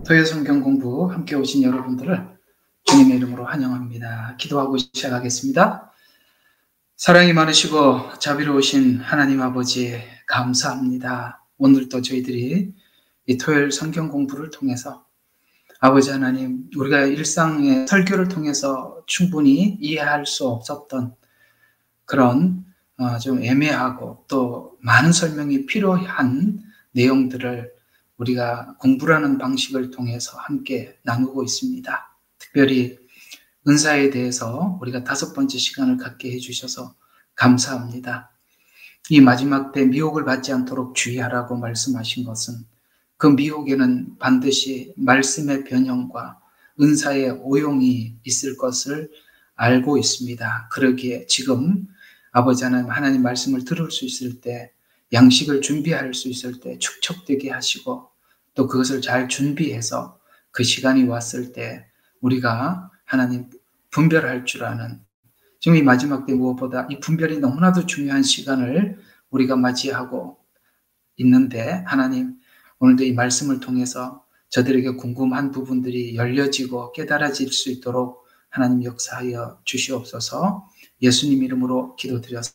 토요 성경 공부 함께 오신 여러분들을 주님의 이름으로 환영합니다. 기도하고 시작하겠습니다. 사랑이 많으시고 자비로우신 하나님 아버지 감사합니다. 오늘도 저희들이 이 토요일 성경 공부를 통해서 아버지 하나님, 우리가 일상의 설교를 통해서 충분히 이해할 수 없었던 그런 좀 애매하고 또 많은 설명이 필요한 내용들을 우리가 공부라는 방식을 통해서 함께 나누고 있습니다. 특별히 은사에 대해서 우리가 5번째 시간을 갖게 해주셔서 감사합니다. 이 마지막 때 미혹을 받지 않도록 주의하라고 말씀하신 것은 그 미혹에는 반드시 말씀의 변형과 은사의 오용이 있을 것을 알고 있습니다. 그러기에 지금 아버지 하나님 말씀을 들을 수 있을 때, 양식을 준비할 수 있을 때 축적되게 하시고 또 그것을 잘 준비해서 그 시간이 왔을 때 우리가 하나님 분별할 줄 아는, 지금 이 마지막 때 무엇보다 이 분별이 너무나도 중요한 시간을 우리가 맞이하고 있는데, 하나님 오늘도 이 말씀을 통해서 저들에게 궁금한 부분들이 열려지고 깨달아질 수 있도록 하나님 역사하여 주시옵소서. 예수님 이름으로 기도드렸습니다.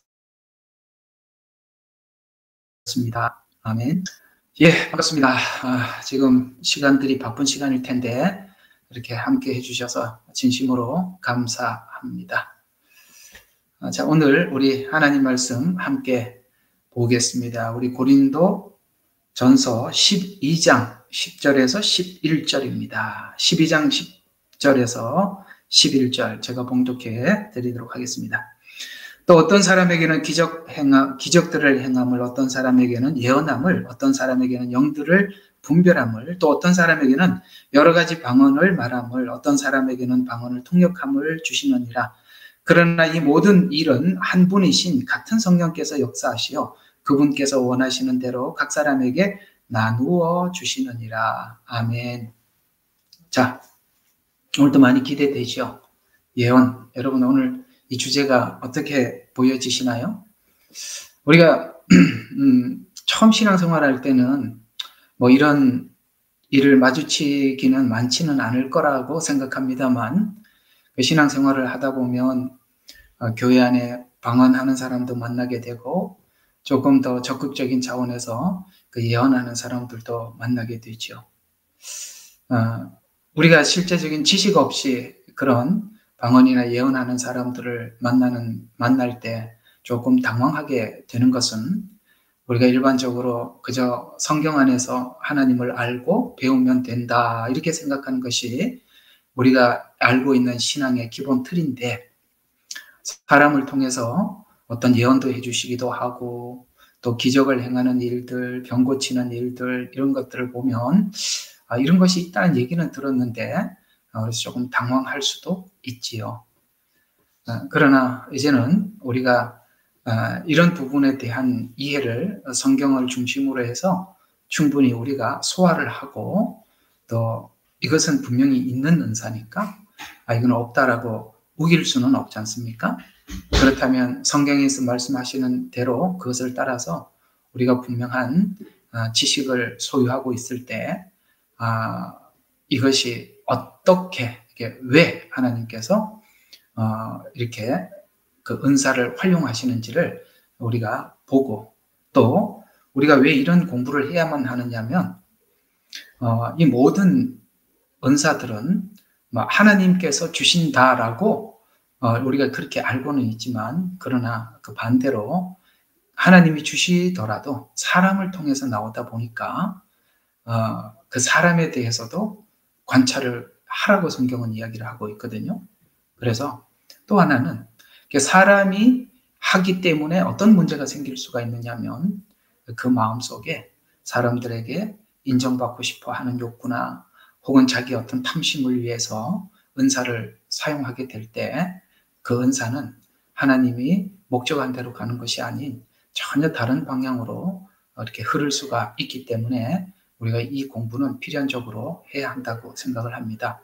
아멘. 예, 반갑습니다. 지금 시간들이 바쁜 시간일 텐데 이렇게 함께 해주셔서 진심으로 감사합니다. 자, 오늘 우리 하나님 말씀 함께 보겠습니다. 우리 고린도 전서 12장 10절에서 11절입니다. 12장 10절에서 11절 제가 봉독해 드리도록 하겠습니다. 또 어떤 사람에게는 기적들을 행함을, 어떤 사람에게는 예언함을, 어떤 사람에게는 영들을 분별함을, 또 어떤 사람에게는 여러 가지 방언을 말함을, 어떤 사람에게는 방언을 통역함을 주시느니라. 그러나 이 모든 일은 한 분이신 같은 성령께서 역사하시어 그분께서 원하시는 대로 각 사람에게 나누어 주시느니라. 아멘. 자, 오늘도 많이 기대되죠? 예언. 여러분 오늘 이 주제가 어떻게 보여지시나요? 우리가 처음 신앙생활할 때는 뭐 이런 일을 마주치기는 많지는 않을 거라고 생각합니다만, 그 신앙생활을 하다 보면 교회 안에 방언하는 사람도 만나게 되고 조금 더 적극적인 차원에서 그 예언하는 사람들도 만나게 되죠. 우리가 실제적인 지식 없이 그런 방언이나 예언하는 사람들을 만날 때 조금 당황하게 되는 것은, 우리가 일반적으로 그저 성경 안에서 하나님을 알고 배우면 된다 이렇게 생각하는 것이 우리가 알고 있는 신앙의 기본 틀인데, 사람을 통해서 어떤 예언도 해주시기도 하고 또 기적을 행하는 일들, 병 고치는 일들, 이런 것들을 보면 이런 것이 있다는 얘기는 들었는데 그래서 조금 당황할 수도 있지요. 그러나 이제는 우리가 이런 부분에 대한 이해를 성경을 중심으로 해서 충분히 우리가 소화를 하고, 또 이것은 분명히 있는 은사니까 이건 없다라고 우길 수는 없지 않습니까? 그렇다면 성경에서 말씀하시는 대로 그것을 따라서 우리가 분명한 지식을 소유하고 있을 때 이것이 어떻게, 왜 하나님께서 이렇게 그 은사를 활용하시는지를 우리가 보고, 또 우리가 왜 이런 공부를 해야만 하느냐면 이 모든 은사들은 하나님께서 주신다라고 우리가 그렇게 알고는 있지만, 그러나 그 반대로 하나님이 주시더라도 사람을 통해서 나오다 보니까 그 사람에 대해서도 관찰을 하라고 성경은 이야기를 하고 있거든요. 그래서 또 하나는 사람이 하기 때문에 어떤 문제가 생길 수가 있느냐면, 그 마음속에 사람들에게 인정받고 싶어 하는 욕구나 혹은 자기 어떤 탐심을 위해서 은사를 사용하게 될 때 그 은사는 하나님이 목적한 대로 가는 것이 아닌 전혀 다른 방향으로 이렇게 흐를 수가 있기 때문에 우리가 이 공부는 필연적으로 해야 한다고 생각을 합니다.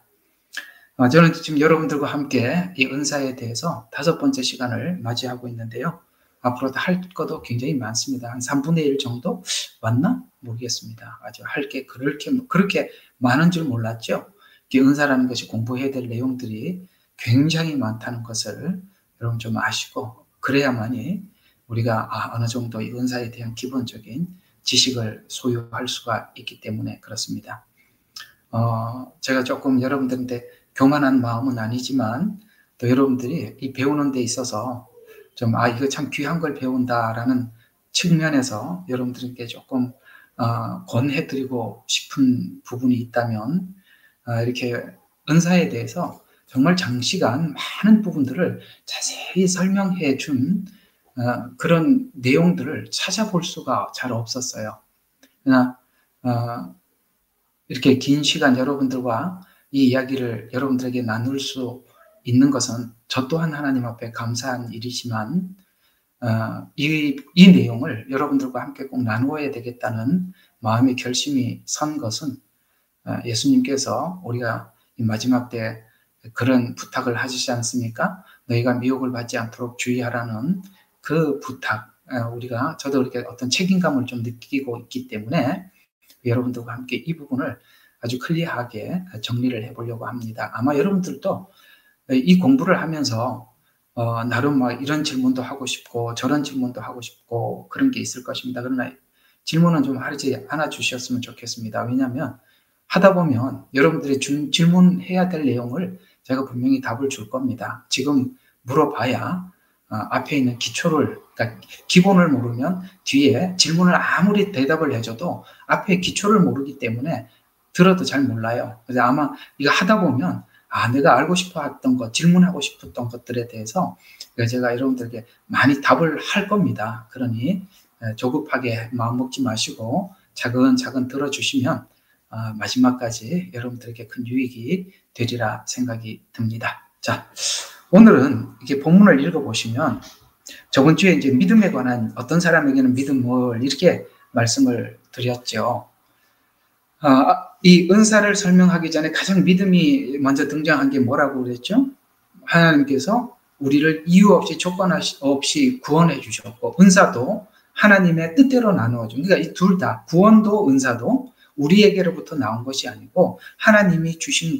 저는 지금 여러분들과 함께 이 은사에 대해서 5번째 시간을 맞이하고 있는데요. 앞으로도 할 것도 굉장히 많습니다. 한 3분의 1 정도 왔나? 모르겠습니다. 아주 할 게 그렇게 많은 줄 몰랐죠. 은사라는 것이 공부해야 될 내용들이 굉장히 많다는 것을 여러분 좀 아시고, 그래야만이 우리가 어느 정도 이 은사에 대한 기본적인 지식을 소유할 수가 있기 때문에 그렇습니다. 제가 조금 여러분들한테 교만한 마음은 아니지만, 또 여러분들이 이 배우는 데 있어서 좀 이거 참 귀한 걸 배운다라는 측면에서 여러분들에게 조금 권해드리고 싶은 부분이 있다면, 이렇게 은사에 대해서 정말 장시간 많은 부분들을 자세히 설명해 준 그런 내용들을 찾아볼 수가 잘 없었어요. 그러나 이렇게 긴 시간 여러분들과 이 이야기를 여러분들에게 나눌 수 있는 것은 저 또한 하나님 앞에 감사한 일이지만, 이 내용을 여러분들과 함께 꼭 나누어야 되겠다는 마음의 결심이 선 것은, 예수님께서 우리가 이 마지막 때 그런 부탁을 하시지 않습니까? 너희가 미혹을 받지 않도록 주의하라는 그 부탁, 저도 이렇게 어떤 책임감을 좀 느끼고 있기 때문에 여러분들과 함께 이 부분을 아주 클리어하게 정리를 해보려고 합니다. 아마 여러분들도 이 공부를 하면서 나름 막 이런 질문도 하고 싶고 저런 질문도 하고 싶고 그런 게 있을 것입니다. 그러나 질문은 좀 하지 않아 주셨으면 좋겠습니다. 왜냐하면 하다 보면 여러분들이 질문해야 될 내용을 제가 분명히 답을 줄 겁니다. 지금 물어봐야 앞에 있는 그러니까 기본을 모르면 뒤에 질문을 아무리 대답을 해줘도 앞에 기초를 모르기 때문에 들어도 잘 몰라요. 그래서 아마 이거 하다 보면 내가 알고 싶어 했던 것, 질문하고 싶었던 것들에 대해서 제가 여러분들에게 많이 답을 할 겁니다. 그러니 조급하게 마음 먹지 마시고 차근차근 들어주시면 마지막까지 여러분들에게 큰 유익이 되리라 생각이 듭니다. 자, 오늘은 이렇게 본문을 읽어보시면 저번 주에 이제 믿음에 관한 어떤 사람에게는 믿음을 이렇게 말씀을 드렸죠. 이 은사를 설명하기 전에 가장 믿음이 먼저 등장한 게 뭐라고 그랬죠? 하나님께서 우리를 이유 없이 조건 없이 구원해 주셨고, 은사도 하나님의 뜻대로 나누어 준. 그러니까 이 둘 다, 구원도 은사도 우리에게로부터 나온 것이 아니고 하나님이 주신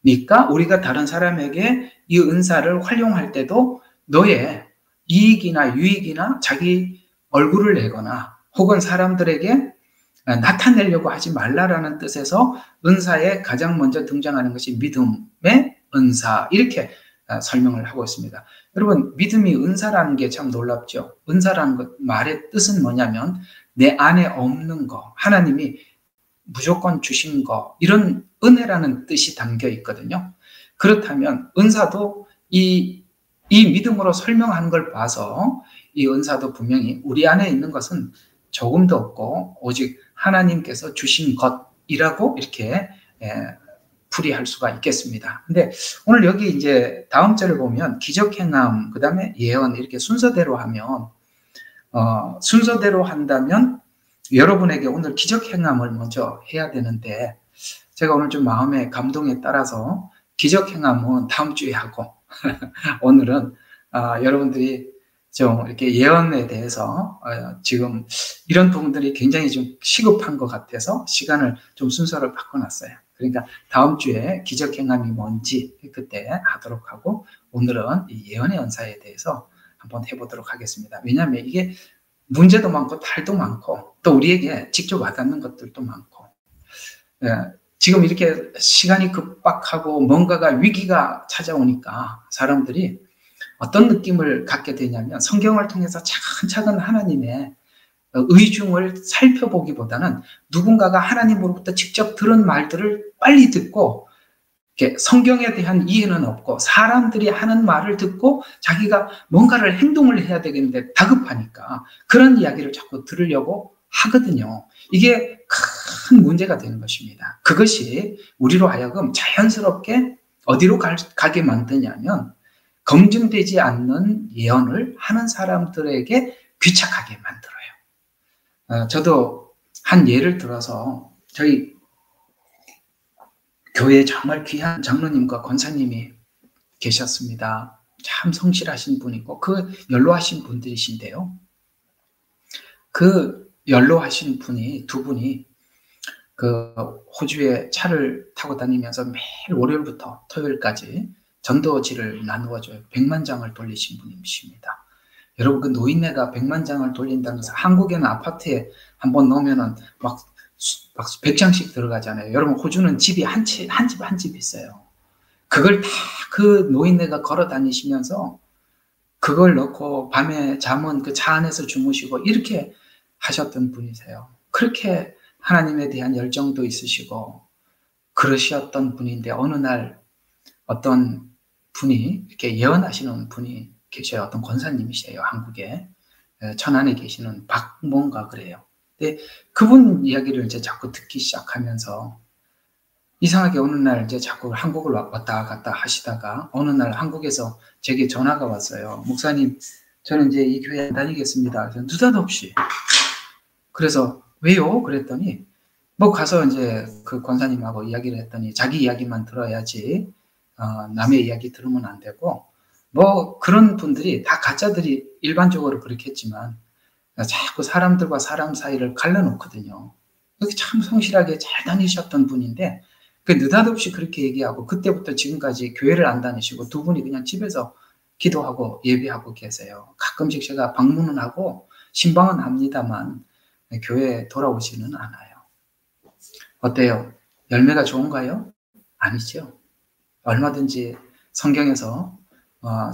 거니까, 우리가 다른 사람에게 이 은사를 활용할 때도 너의 이익이나 유익이나 자기 얼굴을 내거나 혹은 사람들에게 나타내려고 하지 말라라는 뜻에서 은사에 가장 먼저 등장하는 것이 믿음의 은사, 이렇게 설명을 하고 있습니다. 여러분, 믿음이 은사라는 게 참 놀랍죠. 은사라는 것 말의 뜻은 뭐냐면 내 안에 없는 거, 하나님이 무조건 주신 거, 이런 은혜라는 뜻이 담겨 있거든요. 그렇다면 은사도 이 믿음으로 설명하는 걸 봐서 이 은사도 분명히 우리 안에 있는 것은 조금도 없고 오직 하나님께서 주신 것이라고 이렇게 풀이할 수가 있겠습니다. 근데 오늘 여기 이제 다음 절을 보면 기적행함, 그 다음에 예언, 이렇게 순서대로 한다면 여러분에게 오늘 기적행함을 먼저 해야 되는데, 제가 오늘 좀 마음의 감동에 따라서 기적행함은 다음 주에 하고 오늘은 여러분들이 좀 이렇게 예언에 대해서 지금 이런 부분들이 굉장히 좀 시급한 것 같아서 시간을 좀 순서를 바꿔놨어요. 그러니까 다음 주에 기적행함이 뭔지 그때 하도록 하고, 오늘은 이 예언의 은사에 대해서 한번 해보도록 하겠습니다. 왜냐하면 이게 문제도 많고 탈도 많고 또 우리에게 직접 와닿는 것들도 많고, 지금 이렇게 시간이 급박하고 뭔가가 위기가 찾아오니까 사람들이 어떤 느낌을 갖게 되냐면 성경을 통해서 차근차근 하나님의 의중을 살펴보기보다는 누군가가 하나님으로부터 직접 들은 말들을 빨리 듣고, 성경에 대한 이해는 없고 사람들이 하는 말을 듣고 자기가 뭔가를 행동을 해야 되겠는데 다급하니까 그런 이야기를 자꾸 들으려고 하거든요. 이게 큰 문제가 되는 것입니다. 그것이 우리로 하여금 자연스럽게 어디로 가게 만드냐면 검증되지 않는 예언을 하는 사람들에게 귀착하게 만들어요. 저도 한 예를 들어서 저희 교회에 정말 귀한 장로님과 권사님이 계셨습니다. 참 성실하신 분이고 그 연로하신 분들이신데요. 그 연로하신 분이 두 분이 그 호주에 차를 타고 다니면서 매일 월요일부터 토요일까지 전도지를 나누어줘요. 100만 장을 돌리신 분이십니다. 여러분 그 노인네가 100만 장을 돌린다는 것은 한국에는 아파트에 한번 넣으면은 막 100장씩 들어가잖아요. 여러분 호주는 집이 한 집 있어요. 그걸 다 그 노인네가 걸어 다니시면서 그걸 넣고 밤에 잠은 그 차 안에서 주무시고 이렇게 하셨던 분이세요. 그렇게 하나님에 대한 열정도 있으시고 그러셨던 분인데 어느 날 어떤 분이 이렇게 예언하시는 분이 계셔요. 어떤 권사님이세요. 한국에 천안에 계시는 박뭔가 그래요. 근데 그분 이야기를 이제 자꾸 듣기 시작하면서 이상하게 어느 날 이제 자꾸 한국을 왔다 갔다 하시다가 어느 날 한국에서 제게 전화가 왔어요. 목사님, 저는 이제 이 교회 안 다니겠습니다. 느닷없이. 그래서 왜요? 그랬더니 뭐 가서 이제 그 권사님하고 이야기를 했더니 자기 이야기만 들어야지 남의 이야기 들으면 안 되고 뭐 그런 분들이 다 가짜들이 일반적으로 그렇겠지만 자꾸 사람들과 사람 사이를 갈라놓거든요. 그렇게 참 성실하게 잘 다니셨던 분인데 그 느닷없이 그렇게 얘기하고 그때부터 지금까지 교회를 안 다니시고 두 분이 그냥 집에서 기도하고 예배하고 계세요. 가끔씩 제가 방문은 하고 신방은 합니다만 교회에 돌아오지는 않아요. 어때요? 열매가 좋은가요? 아니죠. 얼마든지 성경에서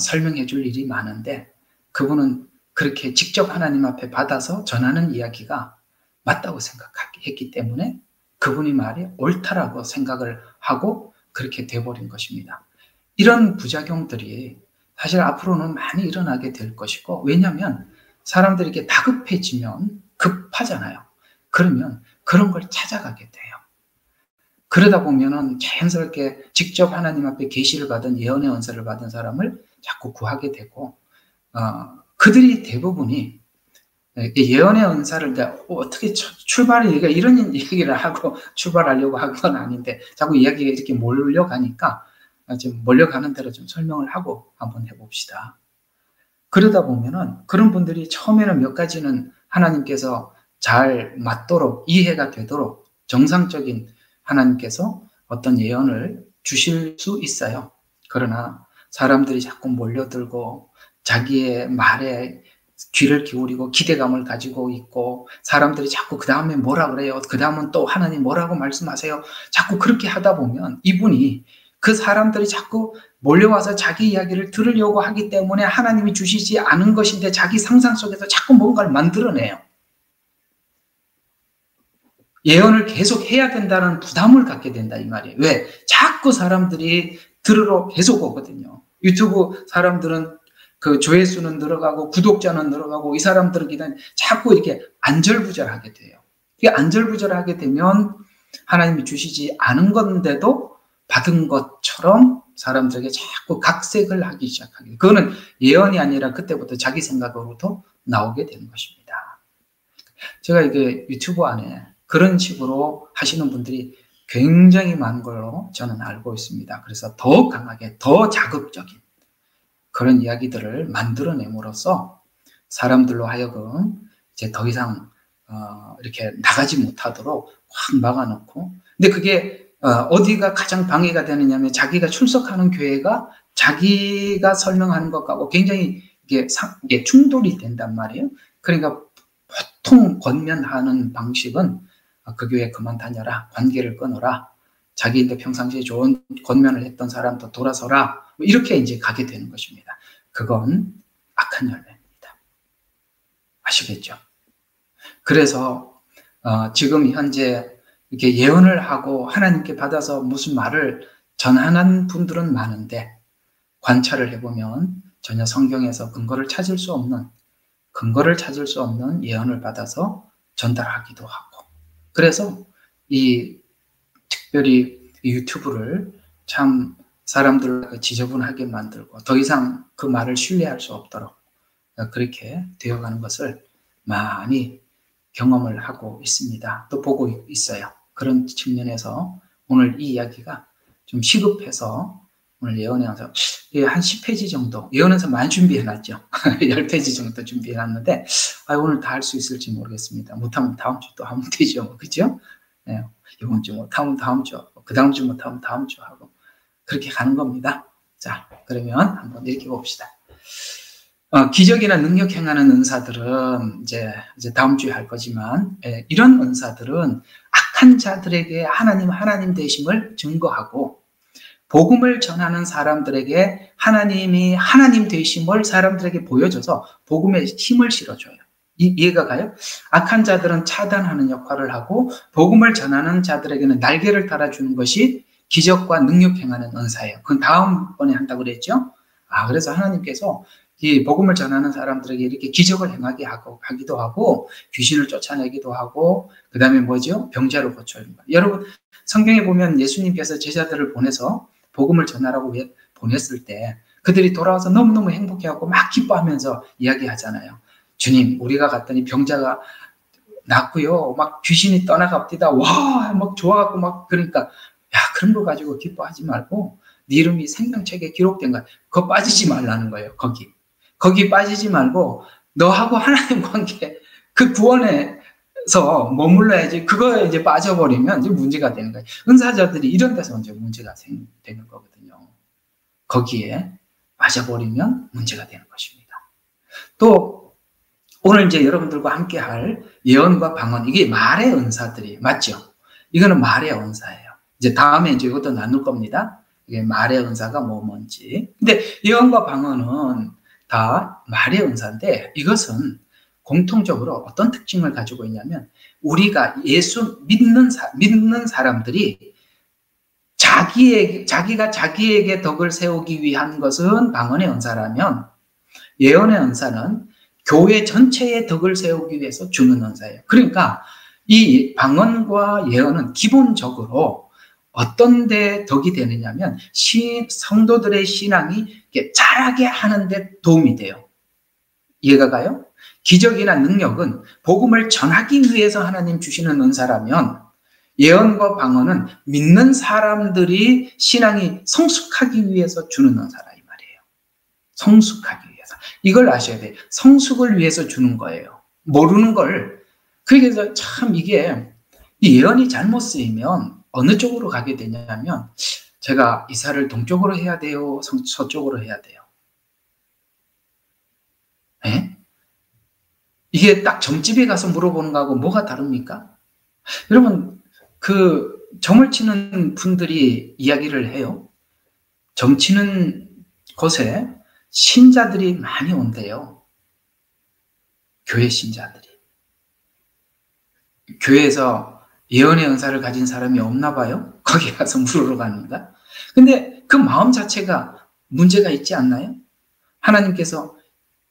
설명해 줄 일이 많은데 그분은 그렇게 직접 하나님 앞에 받아서 전하는 이야기가 맞다고 생각했기 때문에 그분이 말이 옳다라고 생각을 하고 그렇게 돼버린 것입니다. 이런 부작용들이 사실 앞으로는 많이 일어나게 될 것이고 왜냐하면 사람들이 이렇게 다급해지면 급하잖아요. 그러면 그런 걸 찾아가게 돼요. 그러다 보면은 자연스럽게 직접 하나님 앞에 계시를 받은 예언의 은사를 받은 사람을 자꾸 구하게 되고 그들이 대부분이 예언의 은사를 어떻게 출발을 이런 얘기를 하고 출발하려고 한 건 아닌데 자꾸 이야기가 이렇게 몰려가니까 좀 몰려가는 대로 좀 설명을 하고 한번 해봅시다. 그러다 보면은 그런 분들이 처음에는 몇 가지는 하나님께서 잘 맞도록 이해가 되도록 정상적인 하나님께서 어떤 예언을 주실 수 있어요. 그러나 사람들이 자꾸 몰려들고 자기의 말에 귀를 기울이고 기대감을 가지고 있고 사람들이 자꾸 그 다음에 뭐라 그래요? 그 다음은 또 하나님 뭐라고 말씀하세요? 자꾸 그렇게 하다 보면 이분이 그 사람들이 자꾸 몰려와서 자기 이야기를 들으려고 하기 때문에 하나님이 주시지 않은 것인데 자기 상상 속에서 자꾸 뭔가를 만들어내요. 예언을 계속 해야 된다는 부담을 갖게 된다 이 말이에요. 왜? 자꾸 사람들이 들으러 계속 오거든요. 유튜브 사람들은 그 조회수는 늘어가고 구독자는 늘어가고 이 사람들에게는 자꾸 이렇게 안절부절하게 돼요. 이게 안절부절하게 되면 하나님이 주시지 않은 건데도 받은 것처럼 사람들에게 자꾸 각색을 하기 시작하게 돼요. 그거는 예언이 아니라 그때부터 자기 생각으로부터 나오게 되는 것입니다. 제가 이게 유튜브 안에 그런 식으로 하시는 분들이 굉장히 많은 걸로 저는 알고 있습니다. 그래서 더 강하게, 더 자극적인 그런 이야기들을 만들어냄으로써 사람들로 하여금 이제 더 이상 이렇게 나가지 못하도록 확 막아놓고 근데 그게 어디가 가장 방해가 되느냐면 자기가 출석하는 교회가 자기가 설명하는 것하고 굉장히 이게 충돌이 된단 말이에요. 그러니까 보통 권면하는 방식은 그 교회 그만 다녀라, 관계를 끊어라, 자기인데 평상시에 좋은 권면을 했던 사람도 돌아서라, 이렇게 이제 가게 되는 것입니다. 그건 악한 열매입니다. 아시겠죠? 그래서 지금 현재 이렇게 예언을 하고 하나님께 받아서 무슨 말을 전하는 분들은 많은데 관찰을 해보면 전혀 성경에서 근거를 찾을 수 없는 예언을 받아서 전달하기도 하고 그래서 이 특별히 유튜브를 참 사람들을 지저분하게 만들고 더 이상 그 말을 신뢰할 수 없도록 그렇게 되어가는 것을 많이 경험을 하고 있습니다. 또 보고 있어요. 그런 측면에서 오늘 이 이야기가 좀 시급해서 오늘 예언의 은사 한 10페이지 정도, 예언에서 많이 준비해놨죠. 10페이지 정도 준비해놨는데 오늘 다 할 수 있을지 모르겠습니다. 못하면 다음 주 또 하면 되죠. 그죠? 네, 이번 주 못하면 다음 주, 그 다음 주 못하면 다음 주 하고 그렇게 가는 겁니다. 자, 그러면 한번 읽어봅시다. 기적이나 능력 행하는 은사들은 이제 다음 주에 할 거지만, 이런 은사들은 악한 자들에게 하나님 되심을 증거하고, 복음을 전하는 사람들에게 하나님이 하나님 되심을 사람들에게 보여줘서 복음에 힘을 실어줘요. 이해가 가요? 악한 자들은 차단하는 역할을 하고, 복음을 전하는 자들에게는 날개를 달아주는 것이 기적과 능력 행하는 은사예요. 그건 다음번에 한다고 그랬죠? 그래서 하나님께서 이 복음을 전하는 사람들에게 이렇게 기적을 행하게 하기도 하고, 귀신을 쫓아내기도 하고, 그 다음에 뭐죠? 병자를 고쳐주는 거예요. 여러분, 성경에 보면 예수님께서 제자들을 보내서 복음을 전하라고 보냈을 때 그들이 돌아와서 너무너무 행복해하고 막 기뻐하면서 이야기하잖아요. 주님, 우리가 갔더니 병자가 낫고요, 막 귀신이 떠나갑디다. 와, 막 좋아갖고 막 그러니까, 그런 거 가지고 기뻐하지 말고 네 이름이 생명책에 기록된 거야. 그거 빠지지 말라는 거예요. 거기 빠지지 말고 너하고 하나님 관계, 그 구원에서 머물러야지. 그거에 이제 빠져버리면 이제 문제가 되는 거예요. 은사자들이 이런 데서 이제 문제가 생기는 거거든요. 거기에 빠져버리면 문제가 되는 것입니다. 또 오늘 이제 여러분들과 함께 할 예언과 방언, 이게 말의 은사들이 맞죠? 이거는 말의 은사예요. 이제 다음에 이제 이것도 나눌 겁니다. 이게 말의 은사가 뭔지. 근데 예언과 방언은 다 말의 은사인데, 이것은 공통적으로 어떤 특징을 가지고 있냐면, 우리가 예수 믿는 사람들이 자기가 자기에게 덕을 세우기 위한 것은 방언의 은사라면, 예언의 은사는 교회 전체의 덕을 세우기 위해서 주는 은사예요. 그러니까 이 방언과 예언은 기본적으로 어떤 데 덕이 되느냐면, 성도들의 신앙이 자라게 하는 데 도움이 돼요. 이해가 가요? 기적이나 능력은 복음을 전하기 위해서 하나님 주시는 은사라면, 예언과 방언은 믿는 사람들이 신앙이 성숙하기 위해서 주는 은사라, 이 말이에요. 성숙하기 위해서. 이걸 아셔야 돼요. 성숙을 위해서 주는 거예요. 모르는 걸. 그래서 참 이게, 이 예언이 잘못 쓰이면 어느 쪽으로 가게 되냐면, 제가 이사를 동쪽으로 해야 돼요? 서쪽으로 해야 돼요? 네? 이게 딱 점집에 가서 물어보는 거하고 뭐가 다릅니까? 여러분, 그 점을 치는 분들이 이야기를 해요. 점 치는 곳에 신자들이 많이 온대요. 교회 신자들이. 교회에서 예언의 은사를 가진 사람이 없나 봐요? 거기 가서 물으러 갑니다. 근데 그 마음 자체가 문제가 있지 않나요? 하나님께서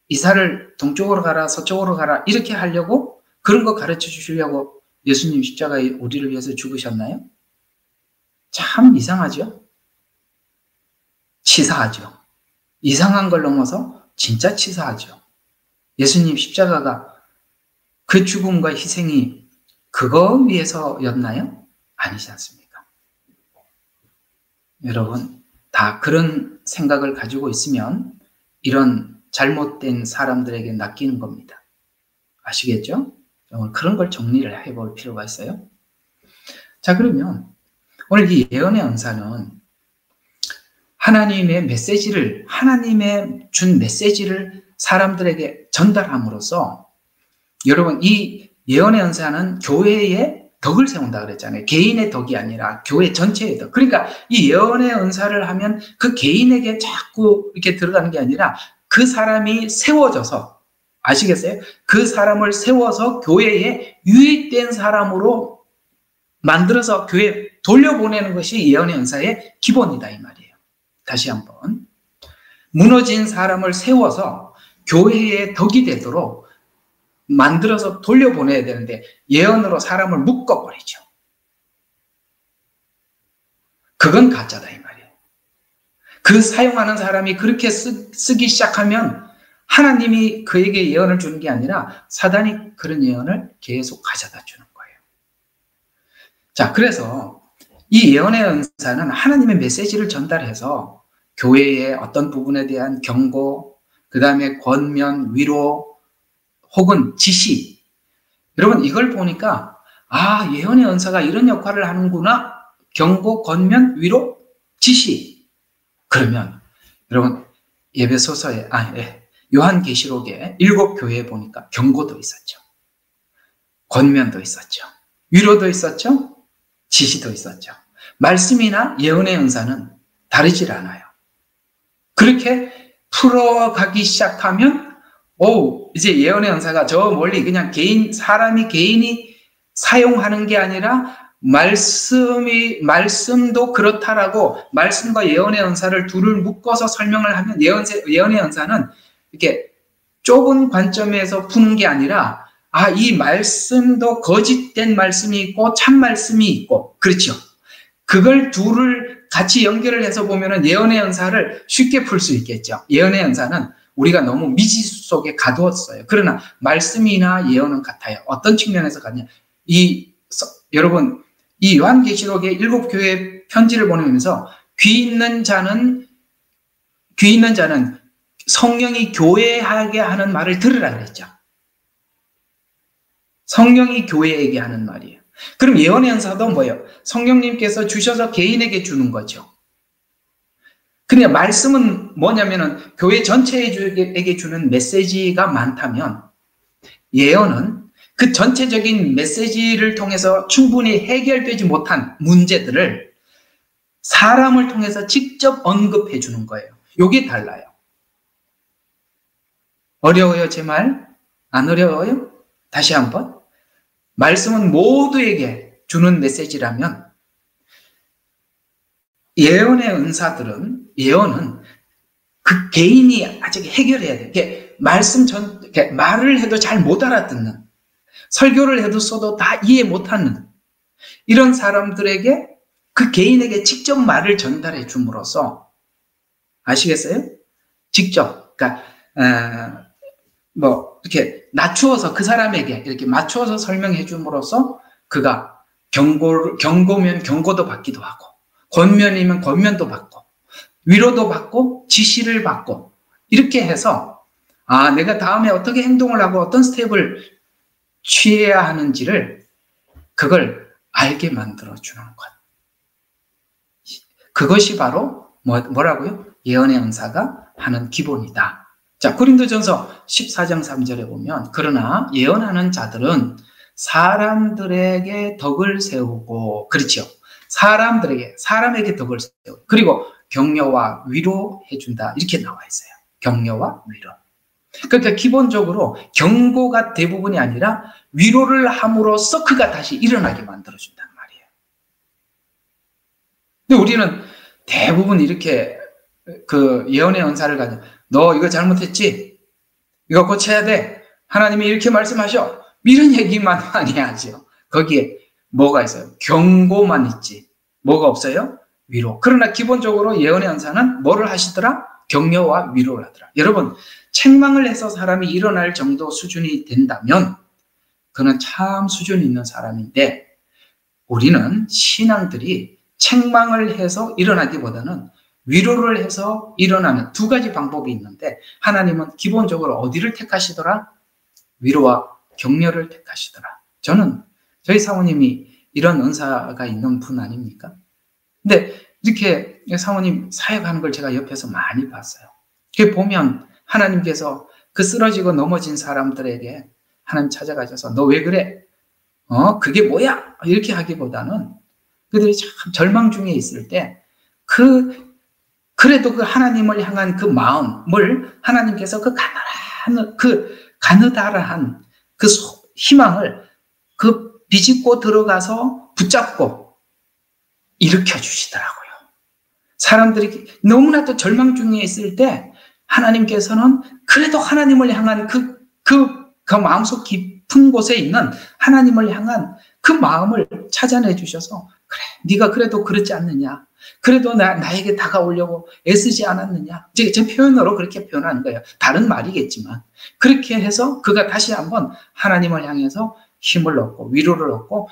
이사를 동쪽으로 가라, 서쪽으로 가라, 이렇게 하려고, 그런 거 가르쳐 주시려고 예수님 십자가에 우리를 위해서 죽으셨나요? 참 이상하죠? 치사하죠. 이상한 걸 넘어서 진짜 치사하죠. 예수님 십자가가, 그 죽음과 희생이 그거 위해서였나요? 아니지 않습니까? 여러분, 다 그런 생각을 가지고 있으면 이런 잘못된 사람들에게 낚이는 겁니다. 아시겠죠? 오늘 그런 걸 정리를 해볼 필요가 있어요. 자, 그러면 오늘 이 예언의 은사는 하나님의 준 메시지를 사람들에게 전달함으로써, 여러분, 이 예언의 은사는 교회의 덕을 세운다 그랬잖아요. 개인의 덕이 아니라 교회 전체의 덕. 그러니까 이 예언의 은사를 하면 그 개인에게 자꾸 이렇게 들어가는 게 아니라 그 사람이 세워져서, 아시겠어요? 그 사람을 세워서 교회에 유익된 사람으로 만들어서 교회에 돌려보내는 것이 예언의 은사의 기본이다, 이 말이에요. 다시 한번. 무너진 사람을 세워서 교회의 덕이 되도록 만들어서 돌려보내야 되는데, 예언으로 사람을 묶어버리죠. 그건 가짜다, 이 말이에요. 그 사용하는 사람이 그렇게 쓰기 시작하면 하나님이 그에게 예언을 주는 게 아니라 사단이 그런 예언을 계속 가져다 주는 거예요. 자, 그래서 이 예언의 은사는 하나님의 메시지를 전달해서 교회의 어떤 부분에 대한 경고, 그 다음에 권면, 위로, 혹은 지시. 여러분 이걸 보니까 아, 예언의 은사가 이런 역할을 하는구나. 경고, 권면, 위로, 지시. 그러면 여러분 예배소서에 요한계시록에 7교회에 보니까 경고도 있었죠. 권면도 있었죠. 위로도 있었죠. 지시도 있었죠. 말씀이나 예언의 은사는 다르질 않아요. 그렇게 풀어가기 시작하면 이제 예언의 은사가 저 멀리 그냥 사람이 개인이 사용하는 게 아니라 말씀도 그렇다라고 말씀과 예언의 은사를 둘을 묶어서 설명을 하면 예언의 은사는 이렇게 좁은 관점에서 푸는 게 아니라 이 말씀도 거짓된 말씀이 있고 참 말씀이 있고 그렇죠. 그걸 둘을 같이 연결을 해서 보면은 예언의 은사를 쉽게 풀 수 있겠죠. 예언의 은사는 우리가 너무 미지수 속에 가두었어요. 그러나 말씀이나 예언은 같아요. 어떤 측면에서 같냐? 여러분 이 요한계시록의 7교회 편지를 보내면서 귀 있는 자는 성령이 교회하게 하는 말을 들으라 그랬죠. 성령이 교회에게 하는 말이에요. 그럼 예언의 은사도 뭐예요? 성령님께서 주셔서 개인에게 주는 거죠. 그냥 말씀은 뭐냐면은 교회 전체에게 주는 메시지가 많다면 예언은 그 전체적인 메시지를 통해서 충분히 해결되지 못한 문제들을 사람을 통해서 직접 언급해 주는 거예요. 이게 달라요. 어려워요, 제 말? 안 어려워요? 다시 한번. 말씀은 모두에게 주는 메시지라면 예언은 그 개인이 아직 해결해야 돼. 말을 해도 잘 못 알아듣는, 설교를 해도 써도 다 이해 못하는 이런 사람들에게 그 개인에게 직접 말을 전달해 줌으로써 아시겠어요? 직접, 이렇게 낮추어서 그 사람에게 이렇게 맞추어서 설명해 줌으로써 그가 경고면 경고도 받기도 하고, 권면이면 권면도 받고, 위로도 받고, 지시를 받고, 이렇게 해서, 내가 다음에 어떻게 행동을 하고 어떤 스텝을 취해야 하는지를 그걸 알게 만들어주는 것. 그것이 바로 뭐라고요? 예언의 은사가 하는 기본이다. 자, 고린도전서 14장 3절에 보면 그러나 예언하는 자들은 사람들에게 덕을 세우고 그렇죠. 사람에게 덕을 세우고 그리고 격려와 위로해 준다. 이렇게 나와 있어요. 격려와 위로. 그러니까 기본적으로 경고가 대부분이 아니라 위로를 함으로써 그가 다시 일어나게 만들어준단 말이에요. 근데 우리는 대부분 이렇게 그 예언의 은사를 가지고 너 이거 잘못했지? 이거 고쳐야 돼. 하나님이 이렇게 말씀하셔. 이런 얘기만 많이 하죠. 거기에 뭐가 있어요? 경고만 있지. 뭐가 없어요? 위로. 그러나 기본적으로 예언의 은사는 뭐를 하시더라? 격려와 위로를 하더라. 여러분, 책망을 해서 사람이 일어날 정도 수준이 된다면 그는 참 수준 있는 사람인데 우리는 신앙들이 책망을 해서 일어나기보다는 위로를 해서 일어나는 두 가지 방법이 있는데 하나님은 기본적으로 어디를 택하시더라? 위로와 격려를 택하시더라. 저희 사모님이 이런 은사가 있는 분 아닙니까? 근데 이렇게 사모님 사역하는 걸 제가 옆에서 많이 봤어요. 그게 보면 하나님께서 그 쓰러지고 넘어진 사람들에게 하나님 찾아가셔서 너 왜 그래? 그게 뭐야? 이렇게 하기보다는 그들이 참 절망 중에 있을 때 그래도 그 하나님을 향한 그 마음을 하나님께서 그 가느다란 그 희망을 비집고 들어가서 붙잡고 일으켜 주시더라고요. 사람들이 너무나도 절망 중에 있을 때 하나님께서는 그래도 하나님을 향한 그 마음속 깊은 곳에 있는 하나님을 향한 그 마음을 찾아내 주셔서 그래, 네가 그래도 그렇지 않느냐? 그래도 나에게 다가오려고 애쓰지 않았느냐? 제 표현으로 그렇게 표현하는 거예요. 다른 말이겠지만 그렇게 해서 그가 다시 한번 하나님을 향해서 힘을 얻고 위로를 얻고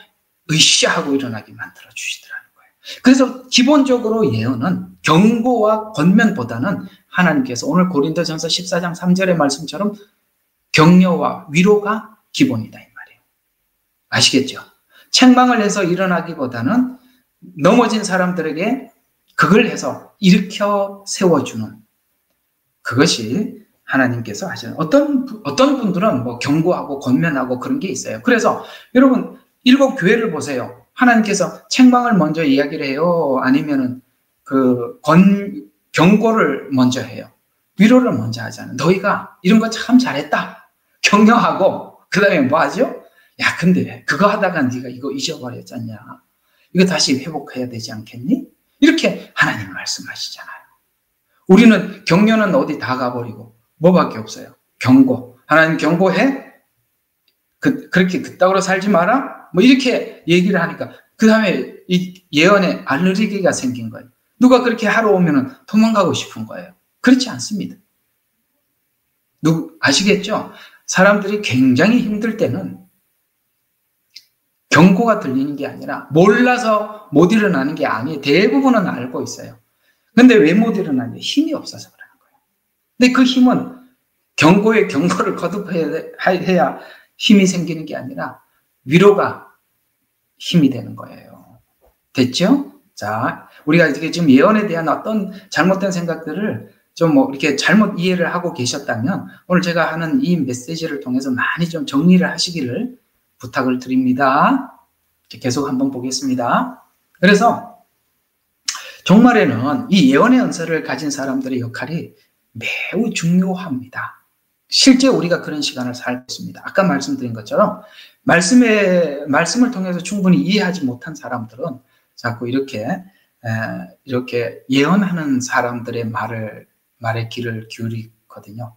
으쌰하고 일어나게 만들어 주시더라는 거예요. 그래서 기본적으로 예언은 경고와 권면보다는 하나님께서 오늘 고린도전서 14장 3절의 말씀처럼 격려와 위로가 기본이다 이 말이에요. 아시겠죠? 책망을 해서 일어나기보다는 넘어진 사람들에게 그걸 해서 일으켜 세워주는 그것이 하나님께서 하시는 어떤 분들은 뭐 경고하고 권면하고 그런 게 있어요. 그래서 여러분 일곱 교회를 보세요. 하나님께서 책망을 먼저 이야기를 해요? 아니면은 경고를 먼저 해요? 위로를 먼저 하잖아요. 너희가 이런 거 참 잘했다. 격려하고 그 다음에 뭐 하죠? 야 근데 그거 하다가 네가 이거 잊어버렸잖냐. 이거 다시 회복해야 되지 않겠니? 이렇게 하나님 말씀하시잖아요. 우리는 격려는 어디 다 가버리고 뭐밖에 없어요. 경고. 하나님 경고해? 그렇게 그따구로 살지 마라? 뭐 이렇게 얘기를 하니까 그 다음에 이 예언에 알레르기가 생긴 거예요. 누가 그렇게 하러 오면 도망가고 싶은 거예요. 그렇지 않습니다. 아시겠죠? 사람들이 굉장히 힘들 때는 경고가 들리는 게 아니라 몰라서 못 일어나는 게 아니에요. 대부분은 알고 있어요. 근데 왜 못 일어나냐? 힘이 없어서 그러는 거예요. 근데 그 힘은 경고에 경고를 거듭해야 힘이 생기는 게 아니라 위로가 힘이 되는 거예요. 됐죠? 자, 우리가 이렇게 지금 예언에 대한 어떤 잘못된 생각들을 좀 뭐 이렇게 잘못 이해를 하고 계셨다면 오늘 제가 하는 이 메시지를 통해서 많이 좀 정리를 하시기를 부탁을 드립니다. 계속 한번 보겠습니다. 그래서 종말에는 이 예언의 은사를 가진 사람들의 역할이 매우 중요합니다. 실제 우리가 그런 시간을 살고 있습니다. 아까 말씀드린 것처럼 말씀을 통해서 충분히 이해하지 못한 사람들은 자꾸 이렇게 예언하는 사람들의 말에 귀를 기울이거든요.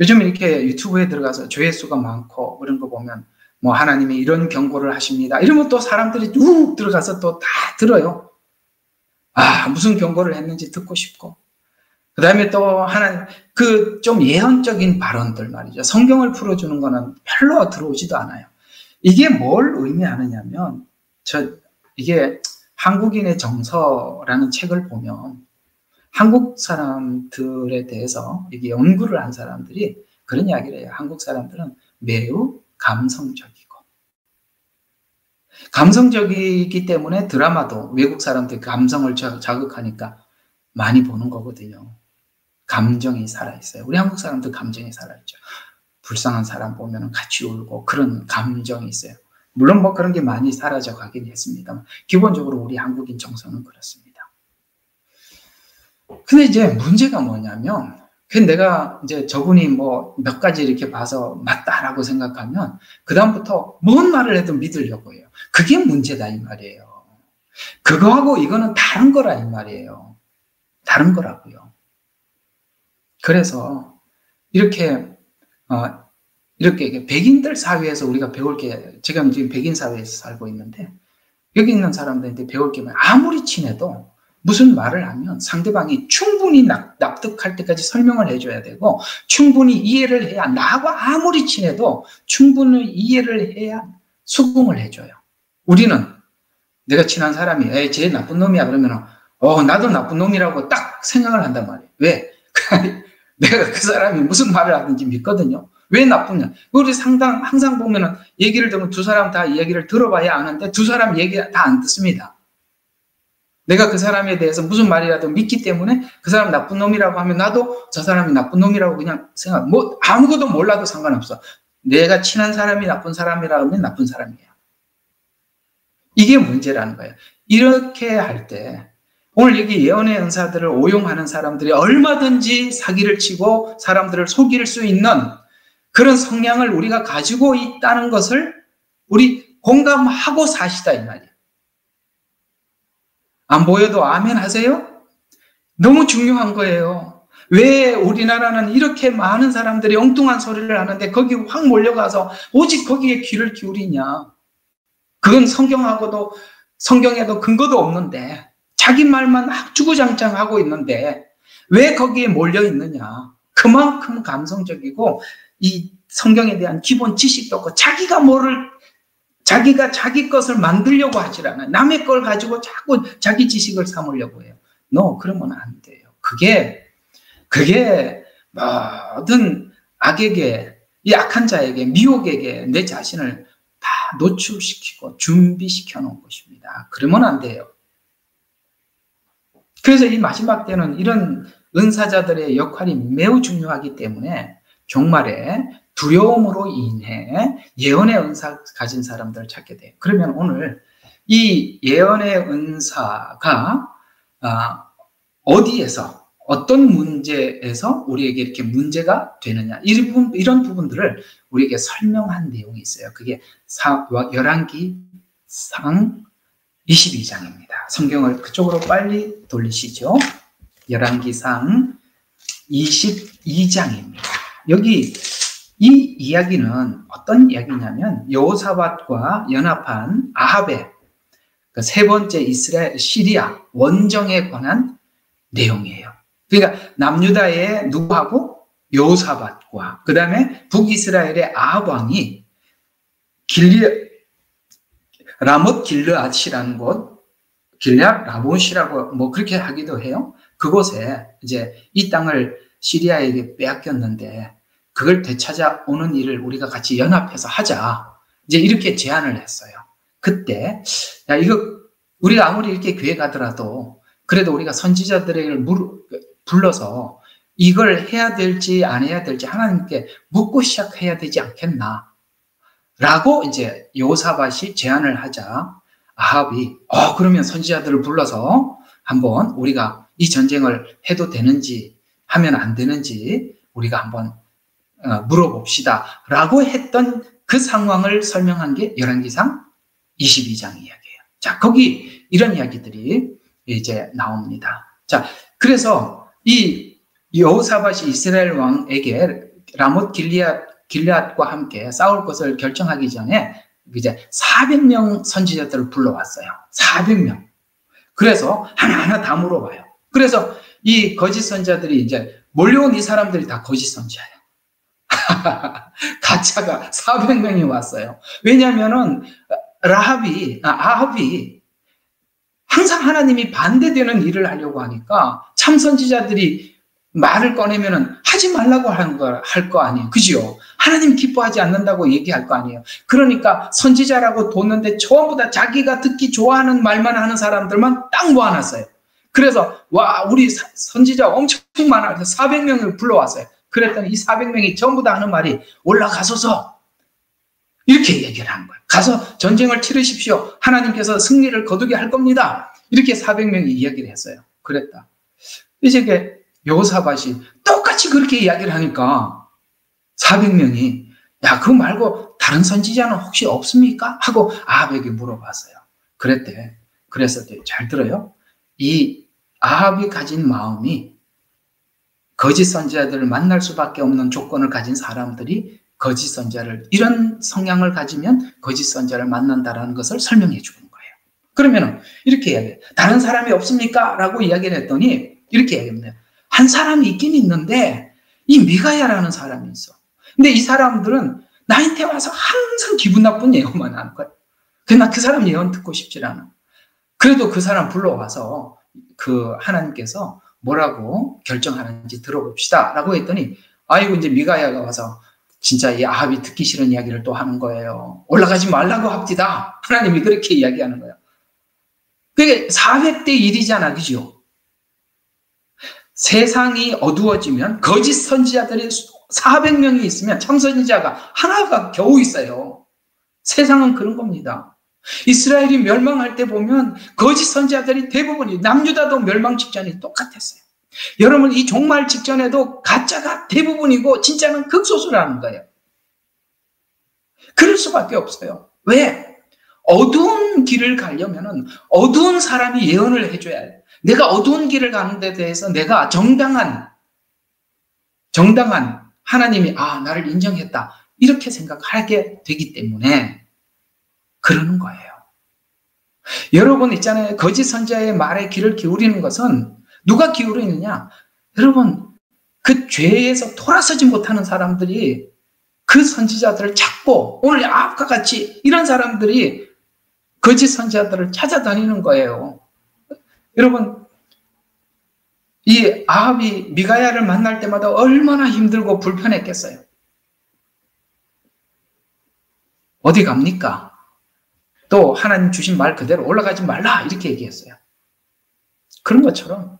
요즘 이렇게 유튜브에 들어가서 조회수가 많고 그런 거 보면 뭐 하나님이 이런 경고를 하십니다. 이러면 또 사람들이 쭉 들어가서 또 다 들어요. 아, 무슨 경고를 했는지 듣고 싶고. 그 다음에 또 좀 예언적인 발언들 말이죠. 성경을 풀어주는 거는 별로 들어오지도 않아요. 이게 뭘 의미하느냐면, 이게 한국인의 정서라는 책을 보면 한국 사람들에 대해서 이게 연구를 한 사람들이 그런 이야기를 해요. 한국 사람들은 매우 감성적이기 때문에 드라마도 외국 사람들이 감성을 자극하니까 많이 보는 거거든요. 감정이 살아있어요. 우리 한국 사람도 감정이 살아있죠. 불쌍한 사람 보면 같이 울고 그런 감정이 있어요. 물론 뭐 그런 게 많이 사라져 가긴 했습니다만 기본적으로 우리 한국인 정서는 그렇습니다. 근데 이제 문제가 뭐냐면 내가 이제 저분이 뭐 몇 가지 이렇게 봐서 맞다라고 생각하면 그다음부터 뭔 말을 해도 믿으려고 해요. 그게 문제다 이 말이에요. 그거하고 이거는 다른 거라 이 말이에요. 다른 거라고요. 그래서 이렇게 백인들 사회에서 우리가 배울 게, 제가 지금 백인 사회에서 살고 있는데 여기 있는 사람들한테 배울 게 아무리 친해도 무슨 말을 하면 상대방이 충분히 납득할 때까지 설명을 해줘야 되고 충분히 이해를 해야, 나하고 아무리 친해도 충분히 이해를 해야 수긍을 해줘요. 우리는 내가 친한 사람이 쟤 나쁜 놈이야 그러면 나도 나쁜 놈이라고 딱 생각을 한단 말이에요. 왜? 내가 그 사람이 무슨 말을 하든지 믿거든요. 왜 나쁘냐? 우리 항상 보면은 얘기를 들으면 두 사람 다 이야기를 들어봐야 아는데 두 사람 얘기 다 안 듣습니다. 내가 그 사람에 대해서 무슨 말이라도 믿기 때문에 그 사람 나쁜 놈이라고 하면 나도 저 사람이 나쁜 놈이라고 그냥 아무것도 몰라도 상관없어. 내가 친한 사람이 나쁜 사람이라고 하면 나쁜 사람이에요. 이게 문제라는 거예요. 이렇게 할 때 오늘 여기 예언의 은사들을 오용하는 사람들이 얼마든지 사기를 치고 사람들을 속일 수 있는 그런 성향을 우리가 가지고 있다는 것을 우리 공감하고 사시다 이 말이에요. 안 보여도 아멘 하세요? 너무 중요한 거예요. 왜 우리나라는 이렇게 많은 사람들이 엉뚱한 소리를 하는데 거기 확 몰려가서 오직 거기에 귀를 기울이냐. 그건 성경에도 근거도 없는데 자기 말만 막 주구장창 하고 있는데 왜 거기에 몰려 있느냐. 그만큼 감성적이고 이 성경에 대한 기본 지식도 없고 자기가 자기 것을 만들려고 하질 않아요. 남의 걸 가지고 자꾸 자기 지식을 삼으려고 해요. 그러면 안 돼요. 그게 모든 악에게, 이 악한 자에게, 미혹에게 내 자신을 다 노출시키고 준비시켜 놓은 것입니다. 그러면 안 돼요. 그래서 이 마지막 때는 이런 은사자들의 역할이 매우 중요하기 때문에 종말에 두려움으로 인해 예언의 은사 가진 사람들을 찾게 돼요. 그러면 오늘 이 예언의 은사가 어디에서, 어떤 문제에서 우리에게 이렇게 문제가 되느냐, 이런 부분들을 우리에게 설명한 내용이 있어요. 그게 열왕기상 22장입니다. 성경을 그쪽으로 빨리 돌리시죠. 열왕기상 22장입니다. 여기 이 이야기는 어떤 이야기냐면 여호사밧과 연합한 아합의 그 세 번째 이스라엘 시리아 원정에 관한 내용이에요. 그러니까 남유다의 누구하고 여호사밧과 그 다음에 북이스라엘의 아합 왕이 라못 길르앗이라는 곳, 길르앗 라못이라고 뭐 그렇게 하기도 해요. 그곳에 이제 이 땅을 시리아에게 빼앗겼는데 그걸 되찾아오는 일을 우리가 같이 연합해서 하자. 이제 이렇게 제안을 했어요. 그때 야, 이거 우리가 아무리 이렇게 교회 가더라도 그래도 우리가 선지자들을 불러서 이걸 해야 될지 안 해야 될지 하나님께 묻고 시작해야 되지 않겠나 라고 이제 여호사밧이 제안을 하자 아합이 그러면 선지자들을 불러서 한번 우리가 이 전쟁을 해도 되는지 하면 안 되는지 우리가 한번 물어봅시다 라고 했던 그 상황을 설명한 게 열왕기상 22장 이야기예요. 자, 거기 이런 이야기들이 이제 나옵니다. 자, 그래서 이 여호사밧이 이스라엘 왕에게 라못 길르앗과 함께 싸울 것을 결정하기 전에 이제 400명 선지자들을 불러왔어요. 400명. 그래서 하나하나 다 물어봐요. 그래서 이 거짓 선지자들이 이제 몰려온 이 사람들이 다 거짓 선지자예요. 가짜가 400명이 왔어요. 왜냐하면은 아합이 항상 하나님이 반대되는 일을 하려고 하니까 참 선지자들이 말을 꺼내면은 하지 말라고 할 거 아니에요. 그죠? 하나님 기뻐하지 않는다고 얘기할 거 아니에요. 그러니까 선지자라고 뒀는데 전부 다 자기가 듣기 좋아하는 말만 하는 사람들만 딱 모아놨어요. 그래서 우리 선지자 엄청 많아. 400명을 불러왔어요. 그랬더니 이 400명이 전부 다 하는 말이 올라가소서 이렇게 얘기를 하는 거예요. 가서 전쟁을 치르십시오. 하나님께서 승리를 거두게 할 겁니다. 이렇게 400명이 이야기를 했어요. 그랬다. 이제 여호사밧이 똑같이 그렇게 이야기를 하니까 400명이 야, 그거 말고 다른 선지자는 혹시 없습니까? 하고 아합에게 물어봤어요. 그랬대. 그래서 잘 들어요. 이 아합이 가진 마음이 거짓 선지자들을 만날 수밖에 없는 조건을 가진 사람들이 거짓 선지자를 이런 성향을 가지면 거짓 선지자를 만난다라는 것을 설명해 주는 거예요. 그러면은 이렇게 이야기해요. 다른 사람이 없습니까? 라고 이야기를 했더니 이렇게 얘기합니다. 한 사람이 있긴 있는데 이 미가야라는 사람이 있어. 근데 이 사람들은 나한테 와서 항상 기분 나쁜 예언만 하는 거야. 나 그 사람 예언 듣고 싶지 않아. 그래도 그 사람 불러와서 그 하나님께서 뭐라고 결정하는지 들어봅시다 라고 했더니 아이고 이제 미가야가 와서 진짜 이 아합이 듣기 싫은 이야기를 또 하는 거예요. 올라가지 말라고 합디다. 하나님이 그렇게 이야기하는 거예요. 그게 400대 1이잖아. 그죠? 세상이 어두워지면 거짓 선지자들이 400명이 있으면 참 선지자가 하나가 겨우 있어요. 세상은 그런 겁니다. 이스라엘이 멸망할 때 보면 거짓 선지자들이 대부분이 남유다도 멸망 직전이 똑같았어요. 여러분 이 종말 직전에도 가짜가 대부분이고 진짜는 극소수라는 거예요. 그럴 수밖에 없어요. 왜? 어두운 길을 가려면 어두운 사람이 예언을 해줘야 해요. 내가 어두운 길을 가는 데 대해서 내가 정당한 하나님이 나를 인정했다 이렇게 생각하게 되기 때문에 그러는 거예요. 여러분 있잖아요. 거짓 선지자의 말에 귀를 기울이는 것은 누가 기울이느냐? 여러분 그 죄에서 돌아서지 못하는 사람들이 그 선지자들을 찾고 오늘 아합과 같이 이런 사람들이 거짓 선지자들을 찾아다니는 거예요. 여러분, 이 아합이 미가야를 만날 때마다 얼마나 힘들고 불편했겠어요. 어디 갑니까? 또 하나님 주신 말 그대로 올라가지 말라 이렇게 얘기했어요. 그런 것처럼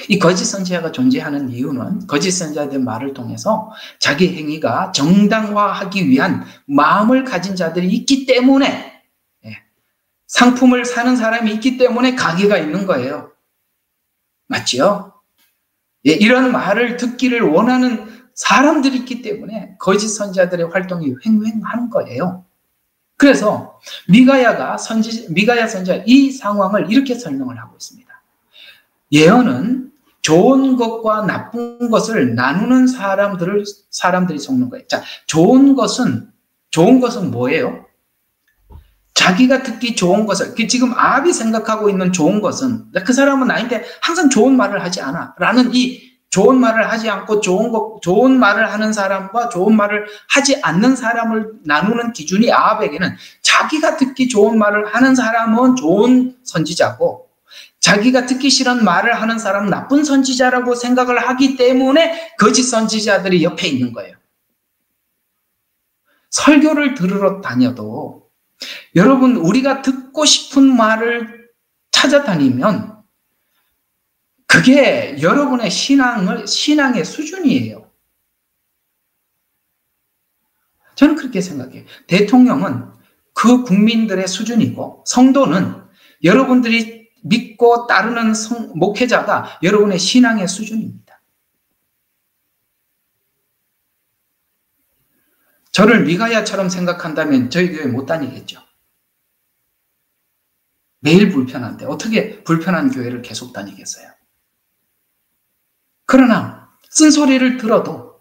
이 거짓 선지자가 존재하는 이유는 거짓 선지자들의 말을 통해서 자기 행위가 정당화하기 위한 마음을 가진 자들이 있기 때문에, 상품을 사는 사람이 있기 때문에 가게가 있는 거예요. 맞지요? 이런 말을 듣기를 원하는 사람들이 있기 때문에 거짓 선지자들의 활동이 횡행하는 거예요. 그래서 미가야 선지자 이 상황을 이렇게 설명을 하고 있습니다. 예언은 좋은 것과 나쁜 것을 나누는 사람들이 속는 거예요. 자, 좋은 것은 뭐예요? 자기가 듣기 좋은 것을, 지금 아합이 생각하고 있는 좋은 것은, 그 사람은 나한테 항상 좋은 말을 하지 않아 라는 이 좋은 말을 하지 않고 좋은 말을 하는 사람과 좋은 말을 하지 않는 사람을 나누는 기준이 아합에게는 자기가 듣기 좋은 말을 하는 사람은 좋은 선지자고, 자기가 듣기 싫은 말을 하는 사람은 나쁜 선지자라고 생각을 하기 때문에 거짓 선지자들이 옆에 있는 거예요. 설교를 들으러 다녀도 여러분, 우리가 듣고 싶은 말을 찾아다니면 그게 여러분의 신앙의 수준이에요. 저는 그렇게 생각해요. 대통령은 그 국민들의 수준이고, 성도는 여러분들이 믿고 따르는 목회자가 여러분의 신앙의 수준입니다. 저를 미가야처럼 생각한다면 저희 교회 못 다니겠죠. 매일 불편한데 어떻게 불편한 교회를 계속 다니겠어요? 그러나 쓴소리를 들어도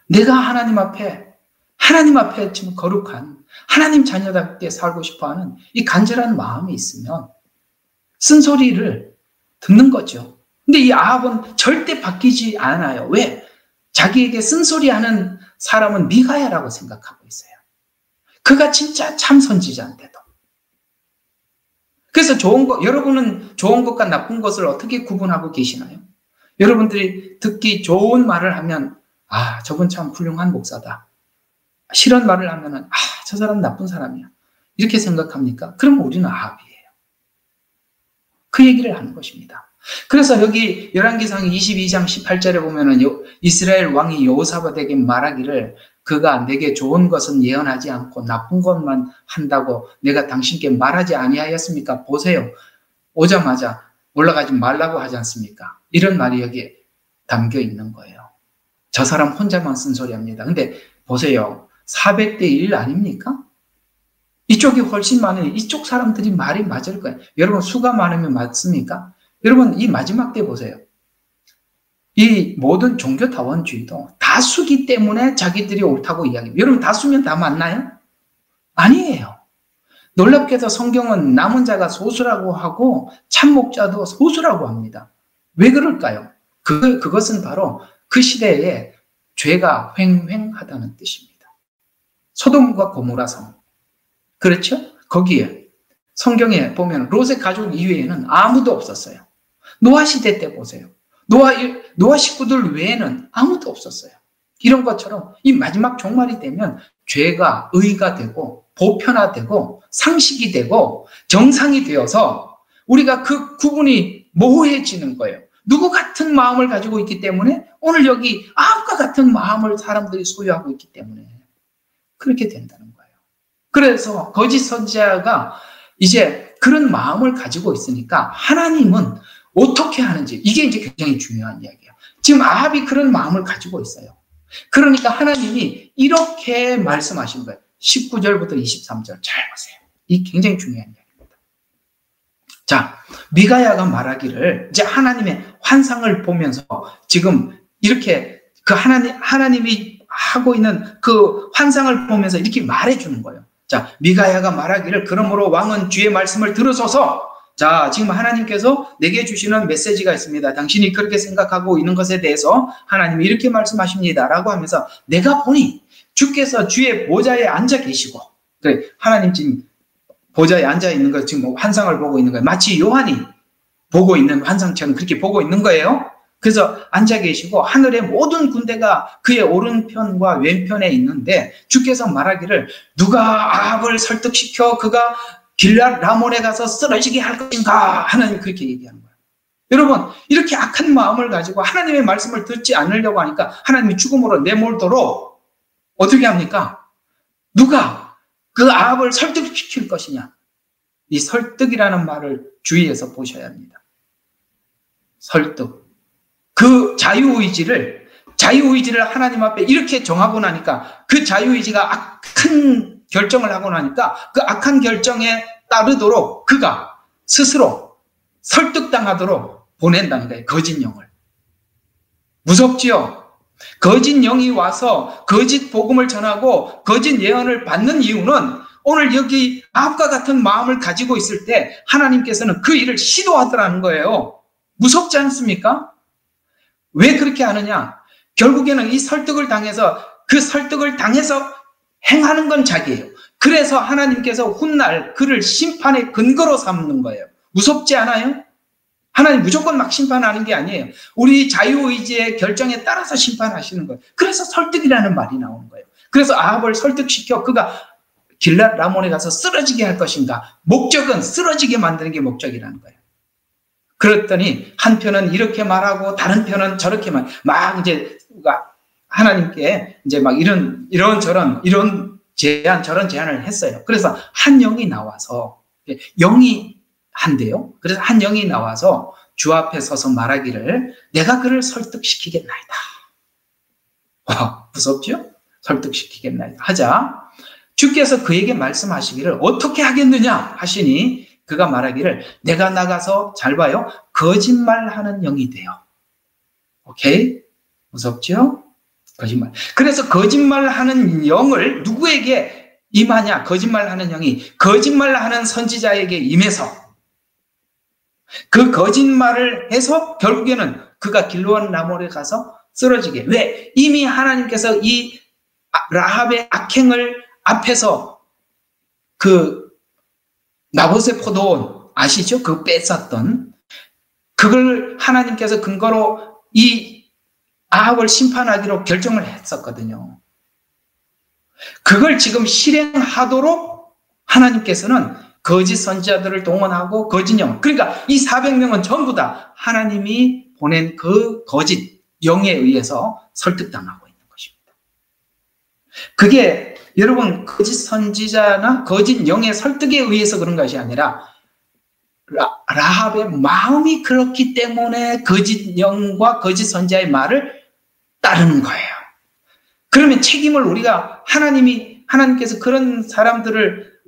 내가 하나님 앞에 지금 거룩한 하나님 자녀답게 살고 싶어하는 이 간절한 마음이 있으면 쓴소리를 듣는 거죠. 근데 이 아합은 절대 바뀌지 않아요. 왜? 자기에게 쓴소리하는 사람은 미가야라고 생각하고 있어요. 그가 진짜 참 선지자인데도. 그래서 여러분은 좋은 것과 나쁜 것을 어떻게 구분하고 계시나요? 여러분들이 듣기 좋은 말을 하면, 저분 참 훌륭한 목사다. 싫은 말을 하면은, 저 사람 나쁜 사람이야. 이렇게 생각합니까? 그럼 우리는 아합이에요. 그 얘기를 하는 것입니다. 그래서 여기 열왕기상 22장 18절에 보면은 이스라엘 왕이 여호사밧에게 말하기를, 그가 내게 좋은 것은 예언하지 않고 나쁜 것만 한다고 내가 당신께 말하지 아니하였습니까? 보세요. 오자마자 올라가지 말라고 하지 않습니까? 이런 말이 여기에 담겨 있는 거예요. 저 사람 혼자만 쓴소리합니다. 근데 보세요. 400대 1 아닙니까? 이쪽이 훨씬 많아요. 이쪽 사람들이 말이 맞을 거예요. 여러분, 수가 많으면 맞습니까? 여러분, 이 마지막 때 보세요. 이 모든 종교다원주의도 다수기 때문에 자기들이 옳다고 이야기해요. 여러분, 다수면 다 맞나요? 아니에요. 놀랍게도 성경은 남은 자가 소수라고 하고 참목자도 소수라고 합니다. 왜 그럴까요? 그것은 바로 그 시대에 죄가 횡행하다는 뜻입니다. 소돔과 고모라 성. 그렇죠? 거기에 성경에 보면 롯의 가족 이외에는 아무도 없었어요. 노아 시대 때 보세요. 노아 식구들 외에는 아무도 없었어요. 이런 것처럼 이 마지막 종말이 되면 죄가 의가 되고 보편화되고 상식이 되고 정상이 되어서 우리가 그 구분이 모호해지는 거예요. 누구 같은 마음을 가지고 있기 때문에 오늘 여기 아합과 같은 마음을 사람들이 소유하고 있기 때문에 그렇게 된다는 거예요. 그래서 거짓 선지자가 이제 그런 마음을 가지고 있으니까 하나님은 어떻게 하는지, 이게 이제 굉장히 중요한 이야기예요. 지금 아합이 그런 마음을 가지고 있어요. 그러니까 하나님이 이렇게 말씀하신 거예요. 19절부터 23절 잘 보세요. 이 굉장히 중요한 이야기입니다. 자, 미가야가 말하기를 이제 하나님의 환상을 보면서 지금 이렇게 그 하나님이 하고 있는 그 환상을 보면서 이렇게 말해주는 거예요. 자, 미가야가 말하기를 그러므로 왕은 주의 말씀을 들으소서. 자, 지금 하나님께서 내게 주시는 메시지가 있습니다. 당신이 그렇게 생각하고 있는 것에 대해서 하나님이 이렇게 말씀하십니다. 라고 하면서 내가 보니 주께서 주의 보좌에 앉아 계시고, 그래, 하나님 지금 보좌에 앉아 있는 거 지금 환상을 보고 있는 거예요. 마치 요한이 보고 있는 환상처럼 그렇게 보고 있는 거예요. 그래서 앉아 계시고 하늘의 모든 군대가 그의 오른편과 왼편에 있는데 주께서 말하기를 누가 아합을 설득시켜 그가 길랏 라몬에 가서 쓰러지게 할 것인가? 하나님 그렇게 얘기하는 거예요. 여러분, 이렇게 악한 마음을 가지고 하나님의 말씀을 듣지 않으려고 하니까 하나님이 죽음으로 내몰도록 어떻게 합니까? 누가 그 아합을 설득시킬 것이냐? 이 설득이라는 말을 주의해서 보셔야 합니다. 설득. 그 자유의지를 하나님 앞에 이렇게 정하고 나니까 그 자유의지가 악한 결정을 하고 나니까 그 악한 결정에 따르도록 그가 스스로 설득당하도록 보낸다는 거예요. 거짓 영을. 무섭지요? 거짓 영이 와서 거짓 복음을 전하고 거짓 예언을 받는 이유는 오늘 여기 아합과 같은 마음을 가지고 있을 때 하나님께서는 그 일을 시도하더라는 거예요. 무섭지 않습니까? 왜 그렇게 하느냐? 결국에는 이 설득을 당해서 그 설득을 당해서 행하는 건 자기예요. 그래서 하나님께서 훗날 그를 심판의 근거로 삼는 거예요. 무섭지 않아요? 하나님 무조건 막 심판하는 게 아니에요. 우리 자유의지의 결정에 따라서 심판하시는 거예요. 그래서 설득이라는 말이 나오는 거예요. 그래서 아합을 설득시켜 그가 길랏 라몬에 가서 쓰러지게 할 것인가? 목적은 쓰러지게 만드는 게 목적이라는 거예요. 그랬더니 한편은 이렇게 말하고 다른 편은 저렇게 막 이제 하나님께 이제 막 이런 제안 저런 제안을 했어요. 그래서 한 영이 나와서 영이 한대요. 그래서 한 영이 나와서 주 앞에 서서 말하기를 내가 그를 설득시키겠나이다. 와, 무섭죠? 설득시키겠나이다. 하자. 주께서 그에게 말씀하시기를 어떻게 하겠느냐 하시니 그가 말하기를 내가 나가서 잘 봐요. 거짓말하는 영이 돼요. 오케이? 무섭죠? 거짓말. 그래서 거짓말하는 영을 누구에게 임하냐? 거짓말하는 영이 거짓말하는 선지자에게 임해서 그 거짓말을 해서 결국에는 그가 길르온 라몬에 가서 쓰러지게. 왜? 이미 하나님께서 이 라합의 악행을 앞에서 그 나봇의 포도원 아시죠? 그 뺏었던 그걸 하나님께서 근거로 이 아합을 심판하기로 결정을 했었거든요. 그걸 지금 실행하도록 하나님께서는 거짓 선지자들을 동원하고 거짓 영, 그러니까 이 400명은 전부 다 하나님이 보낸 그 거짓 영에 의해서 설득당하고 있는 것입니다. 그게 여러분 거짓 선지자나 거짓 영의 설득에 의해서 그런 것이 아니라 라합의 마음이 그렇기 때문에 거짓 영과 거짓 선지자의 말을 따르는 거예요. 그러면 책임을 하나님께서 그런 사람들을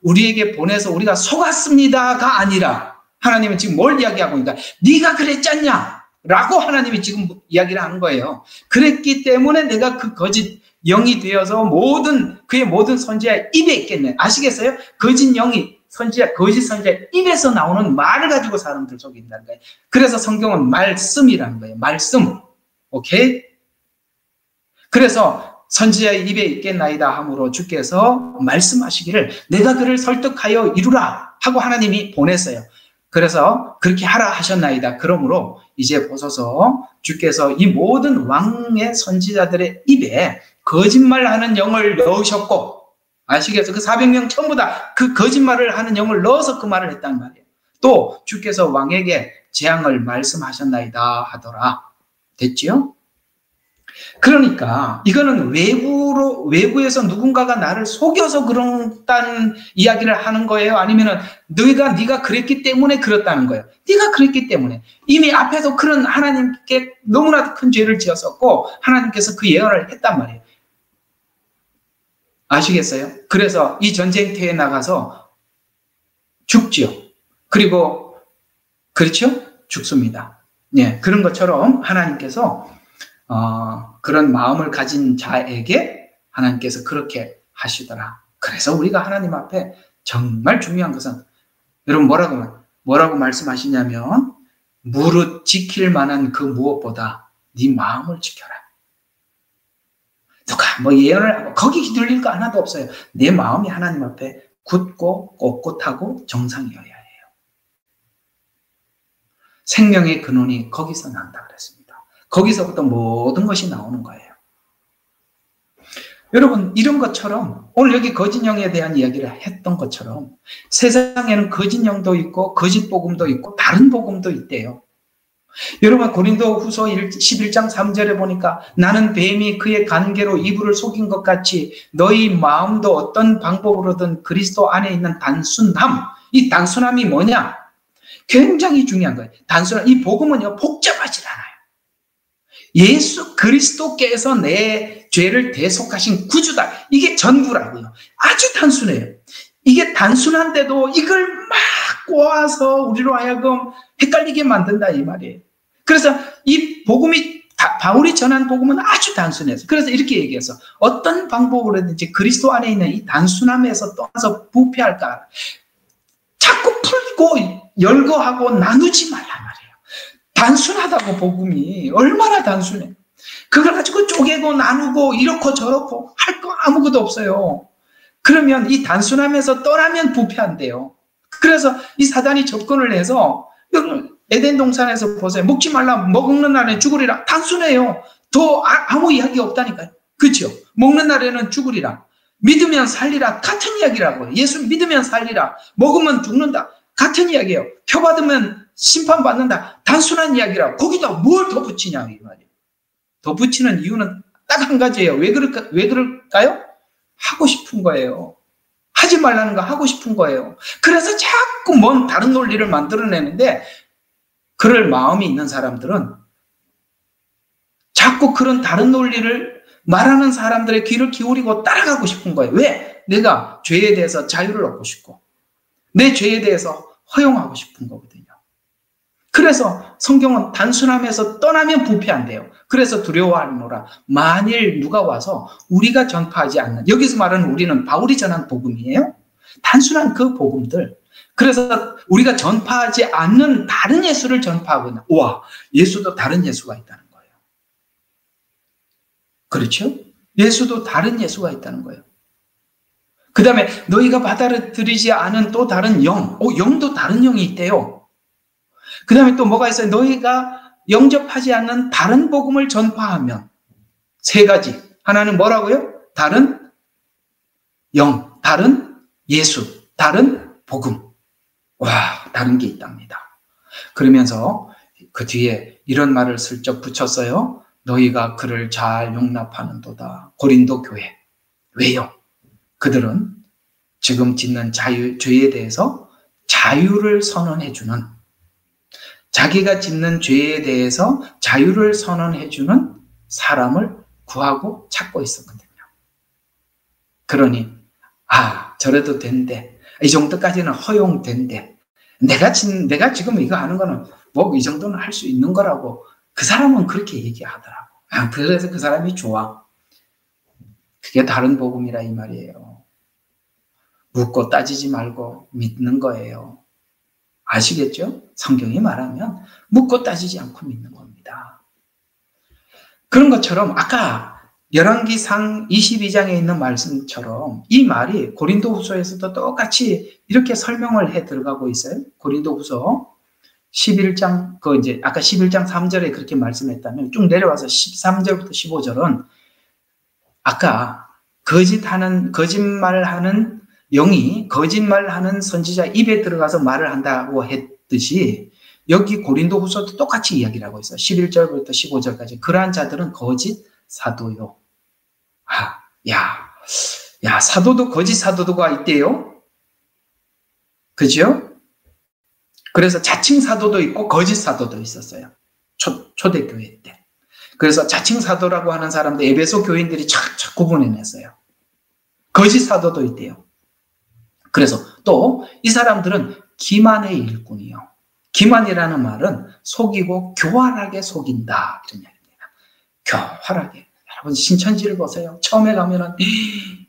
우리에게 보내서 우리가 속았습니다가 아니라 하나님은 지금 뭘 이야기하고 있는가? 네가 그랬잖냐? 라고 하나님이 지금 이야기를 하는 거예요. 그랬기 때문에 내가 그 거짓 영이 되어서 그의 모든 선지자의 입에 있겠네. 아시겠어요? 거짓 선지자의 입에서 나오는 말을 가지고 사람들 속인다는 거예요. 그래서 성경은 말씀이라는 거예요. 말씀. 오케이? 그래서 선지자의 입에 있겠나이다 함으로 주께서 말씀하시기를 내가 그를 설득하여 이루라 하고 하나님이 보냈어요. 그래서 그렇게 하라 하셨나이다. 그러므로 이제 보소서 주께서 이 모든 왕의 선지자들의 입에 거짓말하는 영을 넣으셨고 아시겠어요? 그 400명 전부 다 그 거짓말을 하는 영을 넣어서 그 말을 했단 말이에요. 또 주께서 왕에게 재앙을 말씀하셨나이다 하더라. 됐지요? 그러니까 이거는 외부에서 누군가가 나를 속여서 그런다는 이야기를 하는 거예요? 아니면은 네가 그랬기 때문에 그렇다는 거예요? 네가 그랬기 때문에 이미 앞에서 그런 하나님께 너무나도 큰 죄를 지었었고 하나님께서 그 예언을 했단 말이에요. 아시겠어요? 그래서 이 전쟁터에 나가서 죽지요. 그리고 그렇죠? 죽습니다. 네, 그런 것처럼 하나님께서 그런 마음을 가진 자에게 하나님께서 그렇게 하시더라. 그래서 우리가 하나님 앞에 정말 중요한 것은 여러분 뭐라고 말씀하시냐면 무릇 지킬 만한 그 무엇보다 네 마음을 지켜라. 누가 뭐 예언을 하고 거기 휘둘릴 거 하나도 없어요. 내 마음이 하나님 앞에 굳고 꼿꼿하고 정상이어야 해요. 생명의 근원이 거기서 난다 그랬습니다. 거기서부터 모든 것이 나오는 거예요. 여러분, 이런 것처럼 오늘 여기 거짓 영에 대한 이야기를 했던 것처럼 세상에는 거짓 영도 있고 거짓 복음도 있고 다른 복음도 있대요. 여러분, 고린도후서 11장 3절에 보니까 나는 뱀이 그의 간계로 이불을 속인 것 같이 너희 마음도 어떤 방법으로든 그리스도 안에 있는 단순함, 이 단순함이 뭐냐? 굉장히 중요한 거예요. 단순한 이 복음은요, 복잡하지 않아요. 예수 그리스도께서 내 죄를 대속하신 구주다. 이게 전부라고요. 아주 단순해요. 이게 단순한데도 이걸 막 꼬아서 우리로 하여금 헷갈리게 만든다 이 말이에요. 그래서 이 복음이 바울이 전한 복음은 아주 단순해서 그래서 이렇게 얘기해서 어떤 방법으로든지 그리스도 안에 있는 이 단순함에서 떠나서 부패할까 자꾸 풀고 열거하고 나누지 말란 말이에요. 단순하다고 복음이 얼마나 단순해. 그걸 가지고 쪼개고 나누고 이렇고 저렇고 할 거 아무것도 없어요. 그러면 이 단순함에서 떠나면 부패한대요. 그래서 이 사단이 접근을 해서 에덴 동산에서 보세요. 먹지 말라, 먹는 날에 죽으리라. 단순해요. 더 아무 이야기 없다니까요. 그렇죠? 먹는 날에는 죽으리라. 믿으면 살리라. 같은 이야기라고요. 예수 믿으면 살리라. 먹으면 죽는다. 같은 이야기예요. 표받으면 심판받는다. 단순한 이야기라고. 거기다 뭘 덧붙이냐 이 말이에요. 덧붙이는 이유는 딱 한 가지예요. 왜 그럴까요? 하고 싶은 거예요. 하지 말라는 거 하고 싶은 거예요. 그래서 자꾸 뭔 다른 논리를 만들어내는데 그럴 마음이 있는 사람들은 자꾸 그런 다른 논리를 말하는 사람들의 귀를 기울이고 따라가고 싶은 거예요. 왜? 내가 죄에 대해서 자유를 얻고 싶고 내 죄에 대해서 허용하고 싶은 거거든요. 그래서 성경은 단순함에서 떠나면 부패한대요. 그래서 두려워하노라. 만일 누가 와서 우리가 전파하지 않는, 여기서 말하는 우리는 바울이 전한 복음이에요. 단순한 그 복음들. 그래서 우리가 전파하지 않는 다른 예수를 전파하고 있는, 우와, 예수도 다른 예수가 있다는 거예요. 그렇죠? 예수도 다른 예수가 있다는 거예요. 그 다음에 너희가 받아들이지 않은 또 다른 영, 영도 다른 영이 있대요. 그 다음에 또 뭐가 있어요? 너희가 영접하지 않는 다른 복음을 전파하면 세 가지. 하나는 뭐라고요? 다른 영, 다른 예수, 다른 복음. 와, 다른 게 있답니다. 그러면서 그 뒤에 이런 말을 슬쩍 붙였어요. 너희가 그를 잘 용납하는도다. 고린도 교회. 왜요? 그들은 지금 짓는 죄에 대해서 자유를 선언해주는, 자기가 짓는 죄에 대해서 자유를 선언해주는 사람을 구하고 찾고 있었거든요. 그러니 저래도 된대. 이 정도까지는 허용된대. 내가 지금 이거 하는 거는 뭐 이 정도는 할 수 있는 거라고 그 사람은 그렇게 얘기하더라고. 그래서 그 사람이 좋아. 그게 다른 복음이라 이 말이에요. 묻고 따지지 말고 믿는 거예요. 아시겠죠? 성경이 말하면 묻고 따지지 않고 믿는 겁니다. 그런 것처럼 아까 열왕기상 22장에 있는 말씀처럼 이 말이 고린도후서에서도 똑같이 이렇게 설명을 해 들어가고 있어요. 고린도후서 11장, 아까 11장 3절에 그렇게 말씀했다면 쭉 내려와서 13절부터 15절은 아까 거짓말하는 영이 거짓말하는 선지자 입에 들어가서 말을 한다고 했듯이 여기 고린도후서도 똑같이 이야기를 하고 있어요. 11절부터 15절까지. 그러한 자들은 거짓 사도요. 사도도 거짓 사도가 있대요. 그죠? 그래서 자칭 사도도 있고 거짓 사도도 있었어요. 초대교회 때. 그래서 자칭 사도라고 하는 사람들 에베소 교인들이 착착 구분해냈어요. 거짓 사도도 있대요. 그래서 또 이 사람들은 기만의 일꾼이요. 기만이라는 말은 속이고 교활하게 속인다 이런 얘기입니다. 교활하게. 여러분 신천지를 보세요. 처음에 가면은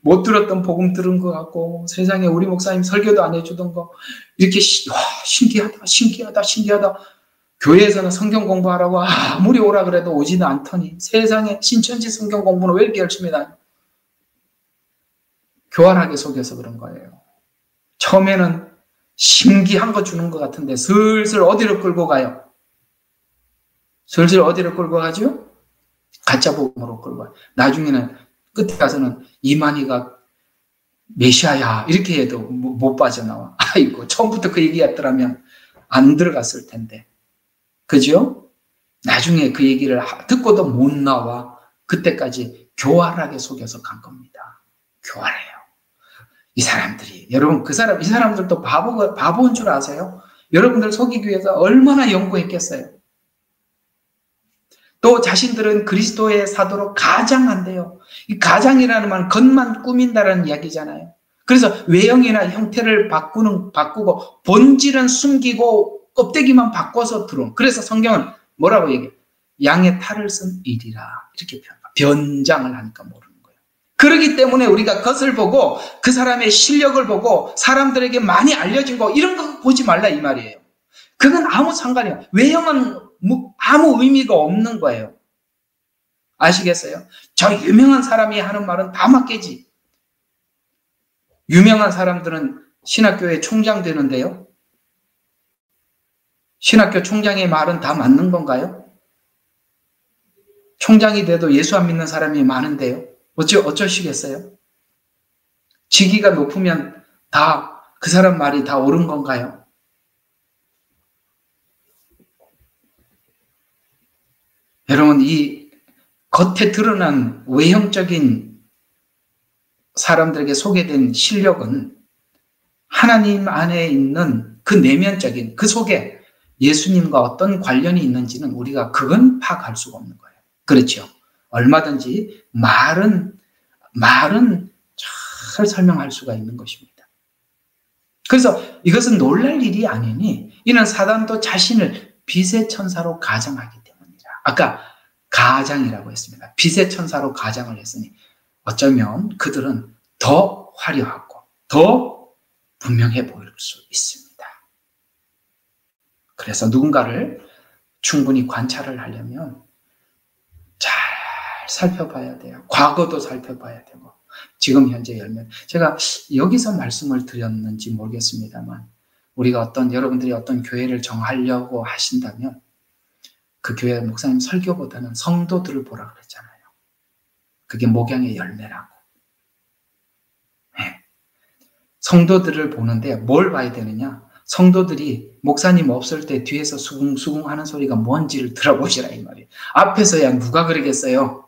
못 들었던 복음 들은 것 같고 세상에 우리 목사님 설교도 안 해주던 거 이렇게 신기하다. 교회에서는 성경 공부하라고 아무리 오라 그래도 오지는 않더니 세상에 신천지 성경 공부는 왜 이렇게 열심히 다녀? 교활하게 속여서 그런 거예요. 처음에는 신기한 거 주는 것 같은데 슬슬 어디로 끌고 가요? 슬슬 어디로 끌고 가죠? 가짜 복음으로 끌고 가요. 나중에는 끝에 가서는 이만희가 메시아야 이렇게 해도 못 빠져나와. 아이고 처음부터 그 얘기였더라면 안 들어갔을 텐데. 그죠? 나중에 그 얘기를 듣고도 못 나와. 그때까지 교활하게 속여서 간 겁니다. 교활해요. 이 사람들이. 여러분, 이 사람들도 바보인 줄 아세요? 여러분들 속이기 위해서 얼마나 연구했겠어요? 또 자신들은 그리스도의 사도로 가장한대요. 이 가장이라는 말은 겉만 꾸민다는 이야기잖아요. 그래서 외형이나 형태를 바꾸고 본질은 숨기고 껍데기만 바꿔서 들어온. 그래서 성경은 뭐라고 얘기해요? 양의 탈을 쓴 일이라 이렇게 표현합니다. 변장을 하니까 모르는 거예요. 그렇기 때문에 우리가 그것을 보고 그 사람의 실력을 보고 사람들에게 많이 알려진 거 이런 거 보지 말라 이 말이에요. 그건 아무 상관이에요. 외형은 아무 의미가 없는 거예요. 아시겠어요? 저 유명한 사람이 하는 말은 다 맞겠지. 유명한 사람들은 신학교의 총장 되는데요. 신학교 총장의 말은 다 맞는 건가요? 총장이 돼도 예수 안 믿는 사람이 많은데요. 어쩌시겠어요? 직위가 높으면 다 그 사람 말이 다 옳은 건가요? 여러분, 이 겉에 드러난 외형적인 사람들에게 소개된 실력은 하나님 안에 있는 그 내면적인 그 속에 예수님과 어떤 관련이 있는지는 우리가 그건 파악할 수가 없는 거예요. 그렇죠. 얼마든지 말은 잘 설명할 수가 있는 것입니다. 그래서 이것은 놀랄 일이 아니니 이는 사단도 자신을 빛의 천사로 가장하기 때문이라. 아까 가장이라고 했습니다. 빛의 천사로 가장을 했으니 어쩌면 그들은 더 화려하고 더 분명해 보일 수 있습니다. 그래서 누군가를 충분히 관찰을 하려면 잘 살펴봐야 돼요. 과거도 살펴봐야 되고 지금 현재 열면 제가 여기서 말씀을 드렸는지 모르겠습니다만 우리가 여러분들이 어떤 교회를 정하려고 하신다면 그 교회 목사님 설교보다는 성도들을 보라 그랬잖아요. 그게 목양의 열매라고. 네. 성도들을 보는데 뭘 봐야 되느냐? 성도들이 목사님 없을 때 뒤에서 수궁수궁 하는 소리가 뭔지를 들어보시라 이 말이에요. 앞에서야 누가 그러겠어요?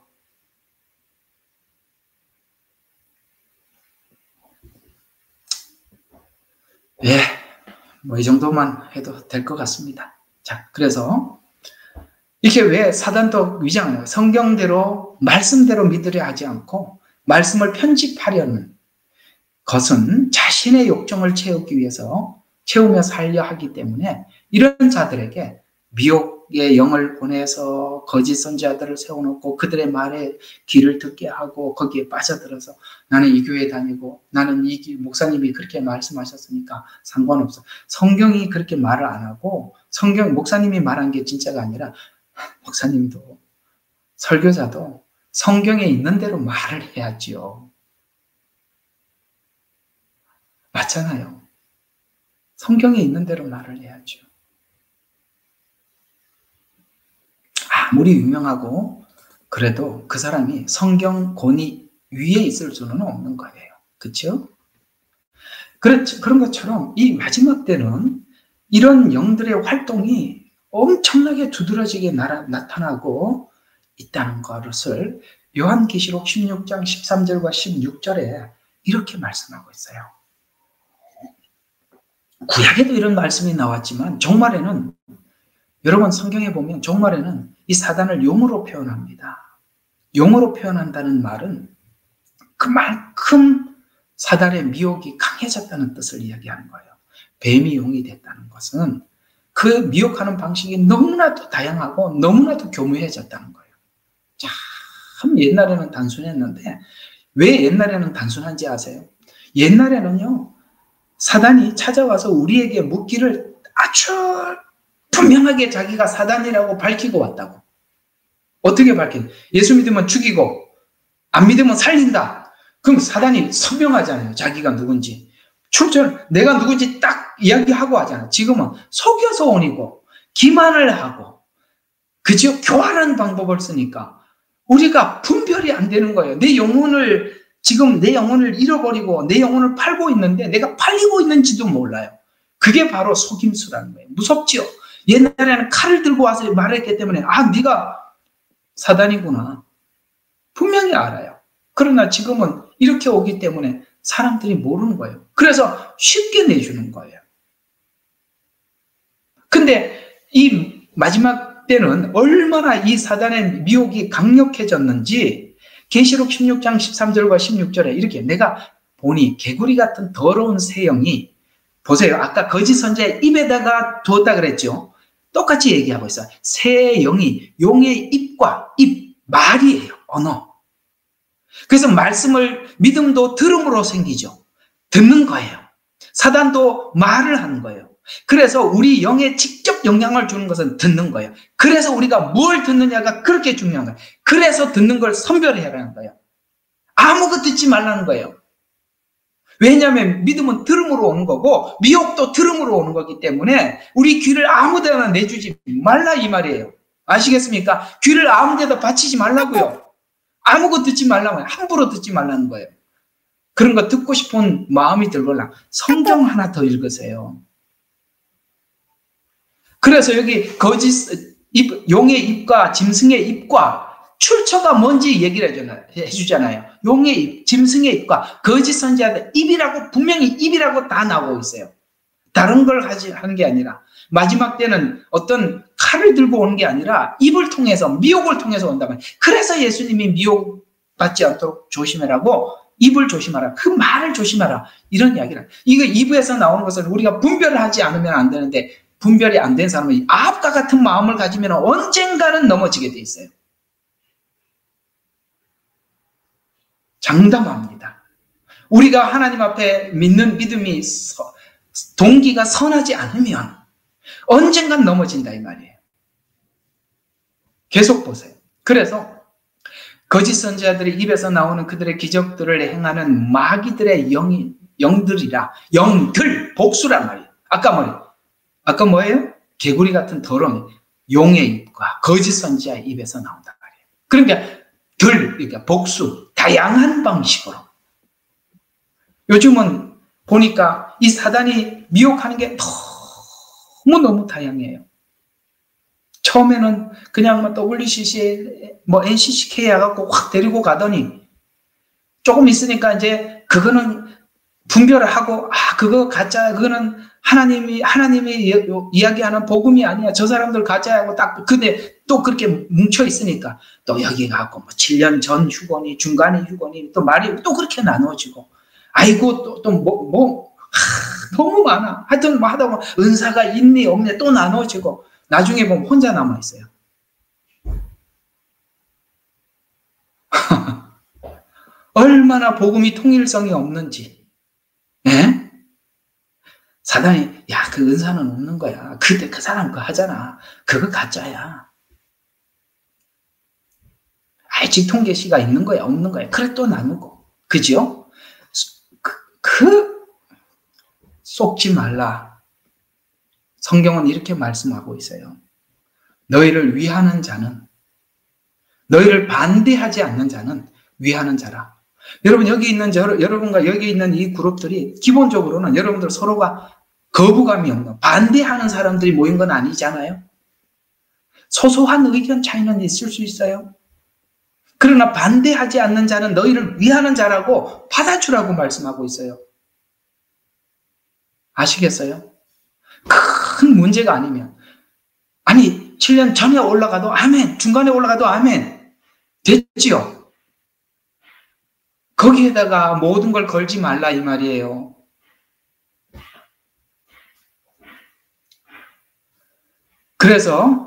예, 이 정도만 해도 될 것 같습니다. 자, 그래서 이렇게 왜 사단도 위장하냐? 성경대로 말씀대로 믿으려 하지 않고 말씀을 편집하려는 것은 자신의 욕정을 채우며 살려 하기 때문에 이런 자들에게 미혹의 영을 보내서 거짓 선지자들을 세워놓고 그들의 말에 귀를 듣게 하고 거기에 빠져들어서 나는 이 교회 다니고 나는 이 목사님이 그렇게 말씀하셨으니까 상관없어. 성경이 그렇게 말을 안 하고 목사님이 말한 게 진짜가 아니라 목사님도 설교자도 성경에 있는 대로 말을 해야지요. 맞잖아요. 성경에 있는 대로 말을 해야죠. 아무리 유명하고 그래도 그 사람이 성경 권위 위에 있을 수는 없는 거예요. 그렇죠? 그런 것처럼 이 마지막 때는 이런 영들의 활동이 엄청나게 두드러지게 나타나고 있다는 것을 요한계시록 16장 13절과 16절에 이렇게 말씀하고 있어요. 구약에도 이런 말씀이 나왔지만 종말에는 여러분 성경에 보면 종말에는 이 사단을 용으로 표현합니다. 용으로 표현한다는 말은 그만큼 사단의 미혹이 강해졌다는 뜻을 이야기하는 거예요. 뱀이 용이 됐다는 것은 그 미혹하는 방식이 너무나도 다양하고 너무나도 교묘해졌다는 거예요. 참 옛날에는 단순했는데 왜 옛날에는 단순한지 아세요? 옛날에는요. 사단이 찾아와서 우리에게 묻기를 아주 분명하게 자기가 사단이라고 밝히고 왔다고. 어떻게 밝힌? 예수 믿으면 죽이고 안 믿으면 살린다. 그럼 사단이 선명하잖아요. 자기가 누군지. 내가 누군지 딱 이야기하고 하잖아요. 지금은 속여서 온이고 기만을 하고 그저 교활한 방법을 쓰니까 우리가 분별이 안 되는 거예요. 내 영혼을 잃어버리고 내 영혼을 팔고 있는데 내가 팔리고 있는지도 몰라요. 그게 바로 속임수라는 거예요. 무섭지요. 옛날에는 칼을 들고 와서 말했기 때문에 네가 사단이구나. 분명히 알아요. 그러나 지금은 이렇게 오기 때문에 사람들이 모르는 거예요. 그래서 쉽게 내주는 거예요. 근데 이 마지막 때는 얼마나 이 사단의 미혹이 강력해졌는지 계시록 16장 13절과 16절에 이렇게 내가 보니 개구리 같은 더러운 새 영이 보세요. 아까 거짓 선지자의 입에다가 두었다 그랬죠. 똑같이 얘기하고 있어요. 새 영이 용의 입과 말이에요. 언어. 그래서 믿음도 들음으로 생기죠. 듣는 거예요. 사단도 말을 하는 거예요. 그래서 우리 영에 직접 영향을 주는 것은 듣는 거예요. 그래서 우리가 뭘 듣느냐가 그렇게 중요한 거예요. 그래서 듣는 걸 선별해야 하는 거예요. 아무것도 듣지 말라는 거예요. 왜냐하면 믿음은 들음으로 오는 거고 미혹도 들음으로 오는 거기 때문에 우리 귀를 아무 데나 내주지 말라 이 말이에요. 아시겠습니까? 귀를 아무 데다 바치지 말라고요. 아무것도 듣지 말라고요. 함부로 듣지 말라는 거예요. 그런 거 듣고 싶은 마음이 들거나 성경 하나 더 읽으세요. 그래서 여기 용의 입과 짐승의 입과 출처가 뭔지 얘기를 해주잖아요. 용의 입, 짐승의 입과 거짓 선지자들 입이라고 분명히 입이라고 다 나오고 있어요. 다른 걸 하는 게 아니라 마지막 때는 어떤 칼을 들고 오는 게 아니라 입을 통해서 미혹을 통해서 온단 말이에요. 그래서 예수님이 미혹받지 않도록 조심해라고 입을 조심하라. 그 말을 조심하라. 이런 이야기를. 이거 입에서 나오는 것을 우리가 분별을 하지 않으면 안 되는데 분별이 안 된 사람은 아합과 같은 마음을 가지면 언젠가는 넘어지게 돼 있어요. 장담합니다. 우리가 하나님 앞에 믿는 믿음이 동기가 선하지 않으면 언젠간 넘어진다 이 말이에요. 계속 보세요. 그래서 거짓 선지자들이 입에서 나오는 그들의 기적들을 행하는 마귀들의 영들이라. 영들, 복수란 말이에요. 아까 뭐예요? 개구리 같은 더러운 용의 입과 거짓 선지자의 입에서 나온단 말이에요. 그러니까 복수, 다양한 방식으로. 요즘은 보니까 이 사단이 미혹하는 게 너무너무 다양해요. 처음에는 그냥 WCC, NCCK 해갖고 확 데리고 가더니 조금 있으니까 이제 그거는 분별을 하고 그거 가짜야. 그거는 하나님이 이야기하는 복음이 아니야. 저 사람들 가짜야 하고 근데 또 그렇게 뭉쳐 있으니까 또 여기 가고 7년 전 휴거니 중간에 휴거니 또 말이 또 그렇게 나눠지고 아이고 너무 많아. 하여튼 하다 보면 은사가 있니 없니 또 나눠지고 나중에 보면 혼자 남아 있어요. 얼마나 복음이 통일성이 없는지. 예? 사단이 그 은사는 없는 거야. 그 사람 그거 하잖아. 그거 가짜야. 직통계시가 있는 거야 없는 거야. 그래 또 나누고. 그죠? 속지 말라. 성경은 이렇게 말씀하고 있어요. 너희를 위하는 자는, 너희를 반대하지 않는 자는 위하는 자라. 여러분 여러분과 여기 있는 이 그룹들이 기본적으로는 여러분들 서로가 거부감이 없는, 반대하는 사람들이 모인 건 아니잖아요. 소소한 의견 차이는 있을 수 있어요. 그러나 반대하지 않는 자는 너희를 위하는 자라고 받아주라고 말씀하고 있어요. 아시겠어요? 큰 문제가 아니면 7년 전에 올라가도 아멘, 중간에 올라가도 아멘 됐지요. 거기에다가 모든 걸 걸지 말라 이 말이에요. 그래서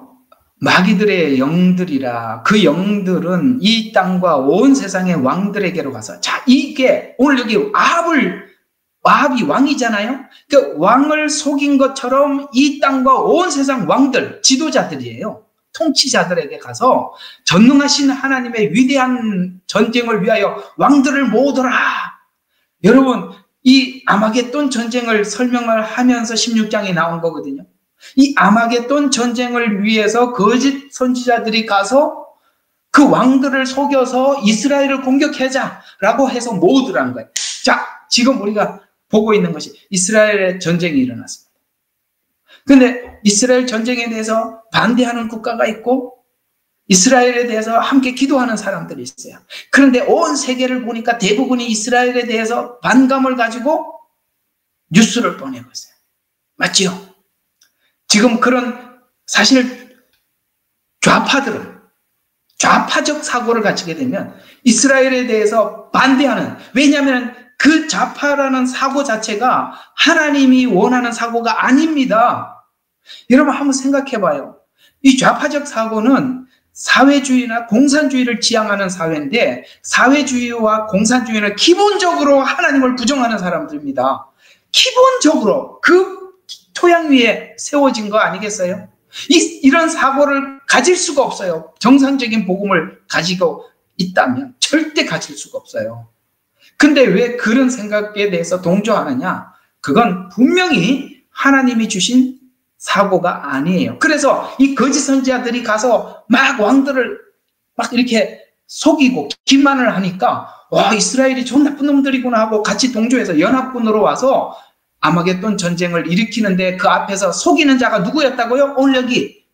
마귀들의 영들이라. 그 영들은 이 땅과 온 세상의 왕들에게로 가서, 이게 오늘 여기 아합을 아합이 왕이잖아요. 그 왕을 속인 것처럼 이 땅과 온 세상 왕들, 지도자들이에요. 통치자들에게 가서 전능하신 하나님의 위대한 전쟁을 위하여 왕들을 모으더라. 여러분, 이 아마겟돈 전쟁을 설명을 하면서 16장이 나온 거거든요. 이 아마겟돈 전쟁을 위해서 거짓 선지자들이 가서 그 왕들을 속여서 이스라엘을 공격하자라고 해서 모으더라는 거예요. 자, 지금 우리가 보고 있는 것이 이스라엘의 전쟁이 일어났습니다. 그런데 이스라엘 전쟁에 대해서 반대하는 국가가 있고 이스라엘에 대해서 함께 기도하는 사람들이 있어요. 그런데 온 세계를 보니까 대부분이 이스라엘에 대해서 반감을 가지고 뉴스를 보내고 있어요. 맞지요? 지금 그런 사실 좌파들은 좌파적 사고를 가지게 되면 이스라엘에 대해서 반대하는, 왜냐하면 그 좌파라는 사고 자체가 하나님이 원하는 사고가 아닙니다. 여러분 한번 생각해 봐요. 이 좌파적 사고는 사회주의나 공산주의를 지향하는 사회인데 사회주의와 공산주의는 기본적으로 하나님을 부정하는 사람들입니다. 기본적으로 그 토양 위에 세워진 거 아니겠어요? 이런 사고를 가질 수가 없어요. 정상적인 복음을 가지고 있다면 절대 가질 수가 없어요. 근데 왜 그런 생각에 대해서 동조하느냐? 그건 분명히 하나님이 주신 사고가 아니에요. 그래서 이 거짓 선지자들이 가서 막 왕들을 막 이렇게 속이고 기만을 하니까 와, 이스라엘이 좋은 나쁜 놈들이구나 하고 같이 동조해서 연합군으로 와서 아마겟돈 전쟁을 일으키는데 그 앞에서 속이는 자가 누구였다고요? 오늘 여기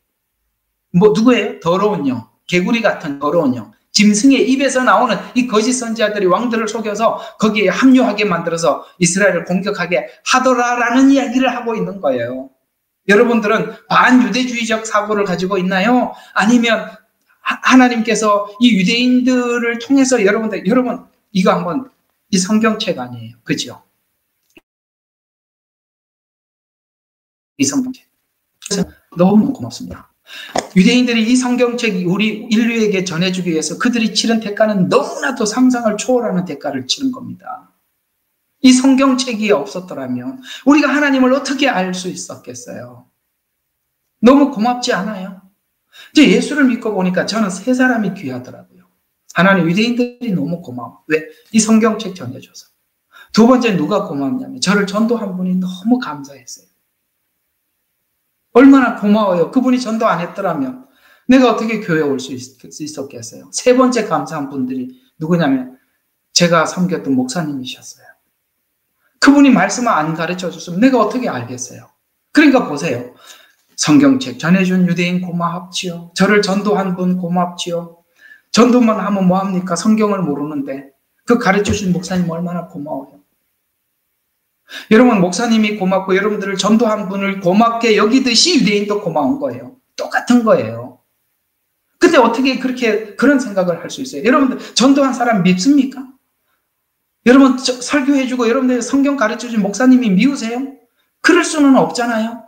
누구예요? 더러운 영, 개구리 같은 더러운 영, 짐승의 입에서 나오는 이 거짓 선지자들이 왕들을 속여서 거기에 합류하게 만들어서 이스라엘을 공격하게 하더라라는 이야기를 하고 있는 거예요. 여러분들은 반유대주의적 사고를 가지고 있나요? 아니면 하나님께서 이 유대인들을 통해서 여러분 이거 한번 이 성경책 아니에요. 그죠? 이 성경책. 너무 고맙습니다. 유대인들이 이 성경책이 우리 인류에게 전해주기 위해서 그들이 치른 대가는 너무나도 상상을 초월하는 대가를 치른 겁니다. 이 성경책이 없었더라면 우리가 하나님을 어떻게 알 수 있었겠어요? 너무 고맙지 않아요? 이제 예수를 믿고 보니까 저는 세 사람이 귀하더라고요. 하나는 유대인들이 너무 고마워. 왜? 이 성경책 전해줘서. 두 번째 누가 고맙냐면 저를 전도한 분이 너무 감사했어요. 얼마나 고마워요. 그분이 전도 안 했더라면 내가 어떻게 교회에 올 수 있었겠어요. 세 번째 감사한 분들이 누구냐면 제가 섬겼던 목사님이셨어요. 그분이 말씀을 안 가르쳐 줬으면 내가 어떻게 알겠어요. 그러니까 보세요. 성경책 전해준 유대인 고맙지요. 저를 전도한 분 고맙지요. 전도만 하면 뭐합니까? 성경을 모르는데 그 가르쳐 주신 목사님 얼마나 고마워요. 여러분 목사님이 고맙고 여러분들을 전도한 분을 고맙게 여기듯이 유대인도 고마운 거예요. 똑같은 거예요. 근데 어떻게 그런 생각을 할 수 있어요? 여러분들 전도한 사람 밉습니까? 여러분 설교해주고 여러분들 성경 가르쳐준 목사님이 미우세요? 그럴 수는 없잖아요.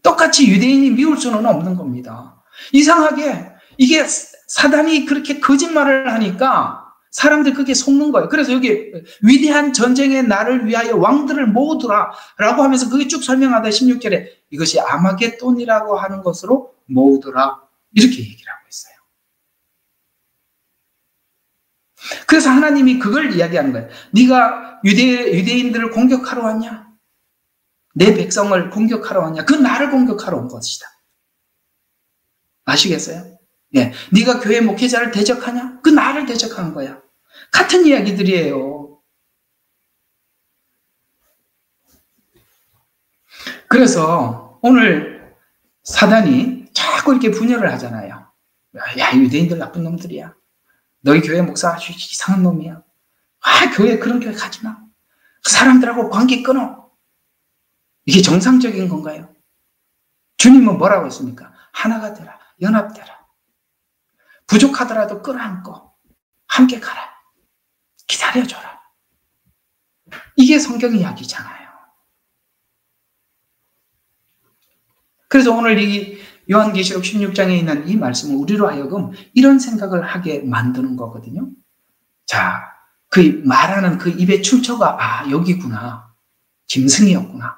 똑같이 유대인이 미울 수는 없는 겁니다. 이상하게 이게 사단이 그렇게 거짓말을 하니까 사람들 그게 속는 거예요. 그래서 여기 위대한 전쟁의 날을 위하여 왕들을 모으더라 라고 하면서 그게 쭉 설명하다 16절에 이것이 아마겟돈이라고 하는 것으로 모으더라 이렇게 얘기를 하고 있어요. 그래서 하나님이 그걸 이야기하는 거예요. 네가 유대인들을 공격하러 왔냐? 내 백성을 공격하러 왔냐? 그 나를 공격하러 온 것이다. 아시겠어요? 예, 네가 교회 목회자를 대적하냐? 그 나를 대적한 거야. 같은 이야기들이에요. 그래서 오늘 사단이 자꾸 이렇게 분열을 하잖아요. 야, 유대인들 나쁜 놈들이야. 너희 교회 목사 아주 이상한 놈이야. 교회 그런 교회 가지 마. 그 사람들하고 관계 끊어. 이게 정상적인 건가요? 주님은 뭐라고 했습니까? 하나가 되라. 연합되라. 부족하더라도 끌어안고 함께 가라. 기다려줘라. 이게 성경 이야기잖아요. 그래서 오늘 이 요한계시록 16장에 있는 이 말씀은 우리로 하여금 이런 생각을 하게 만드는 거거든요. 자, 그 말하는 그 입의 출처가 여기구나. 짐승이었구나.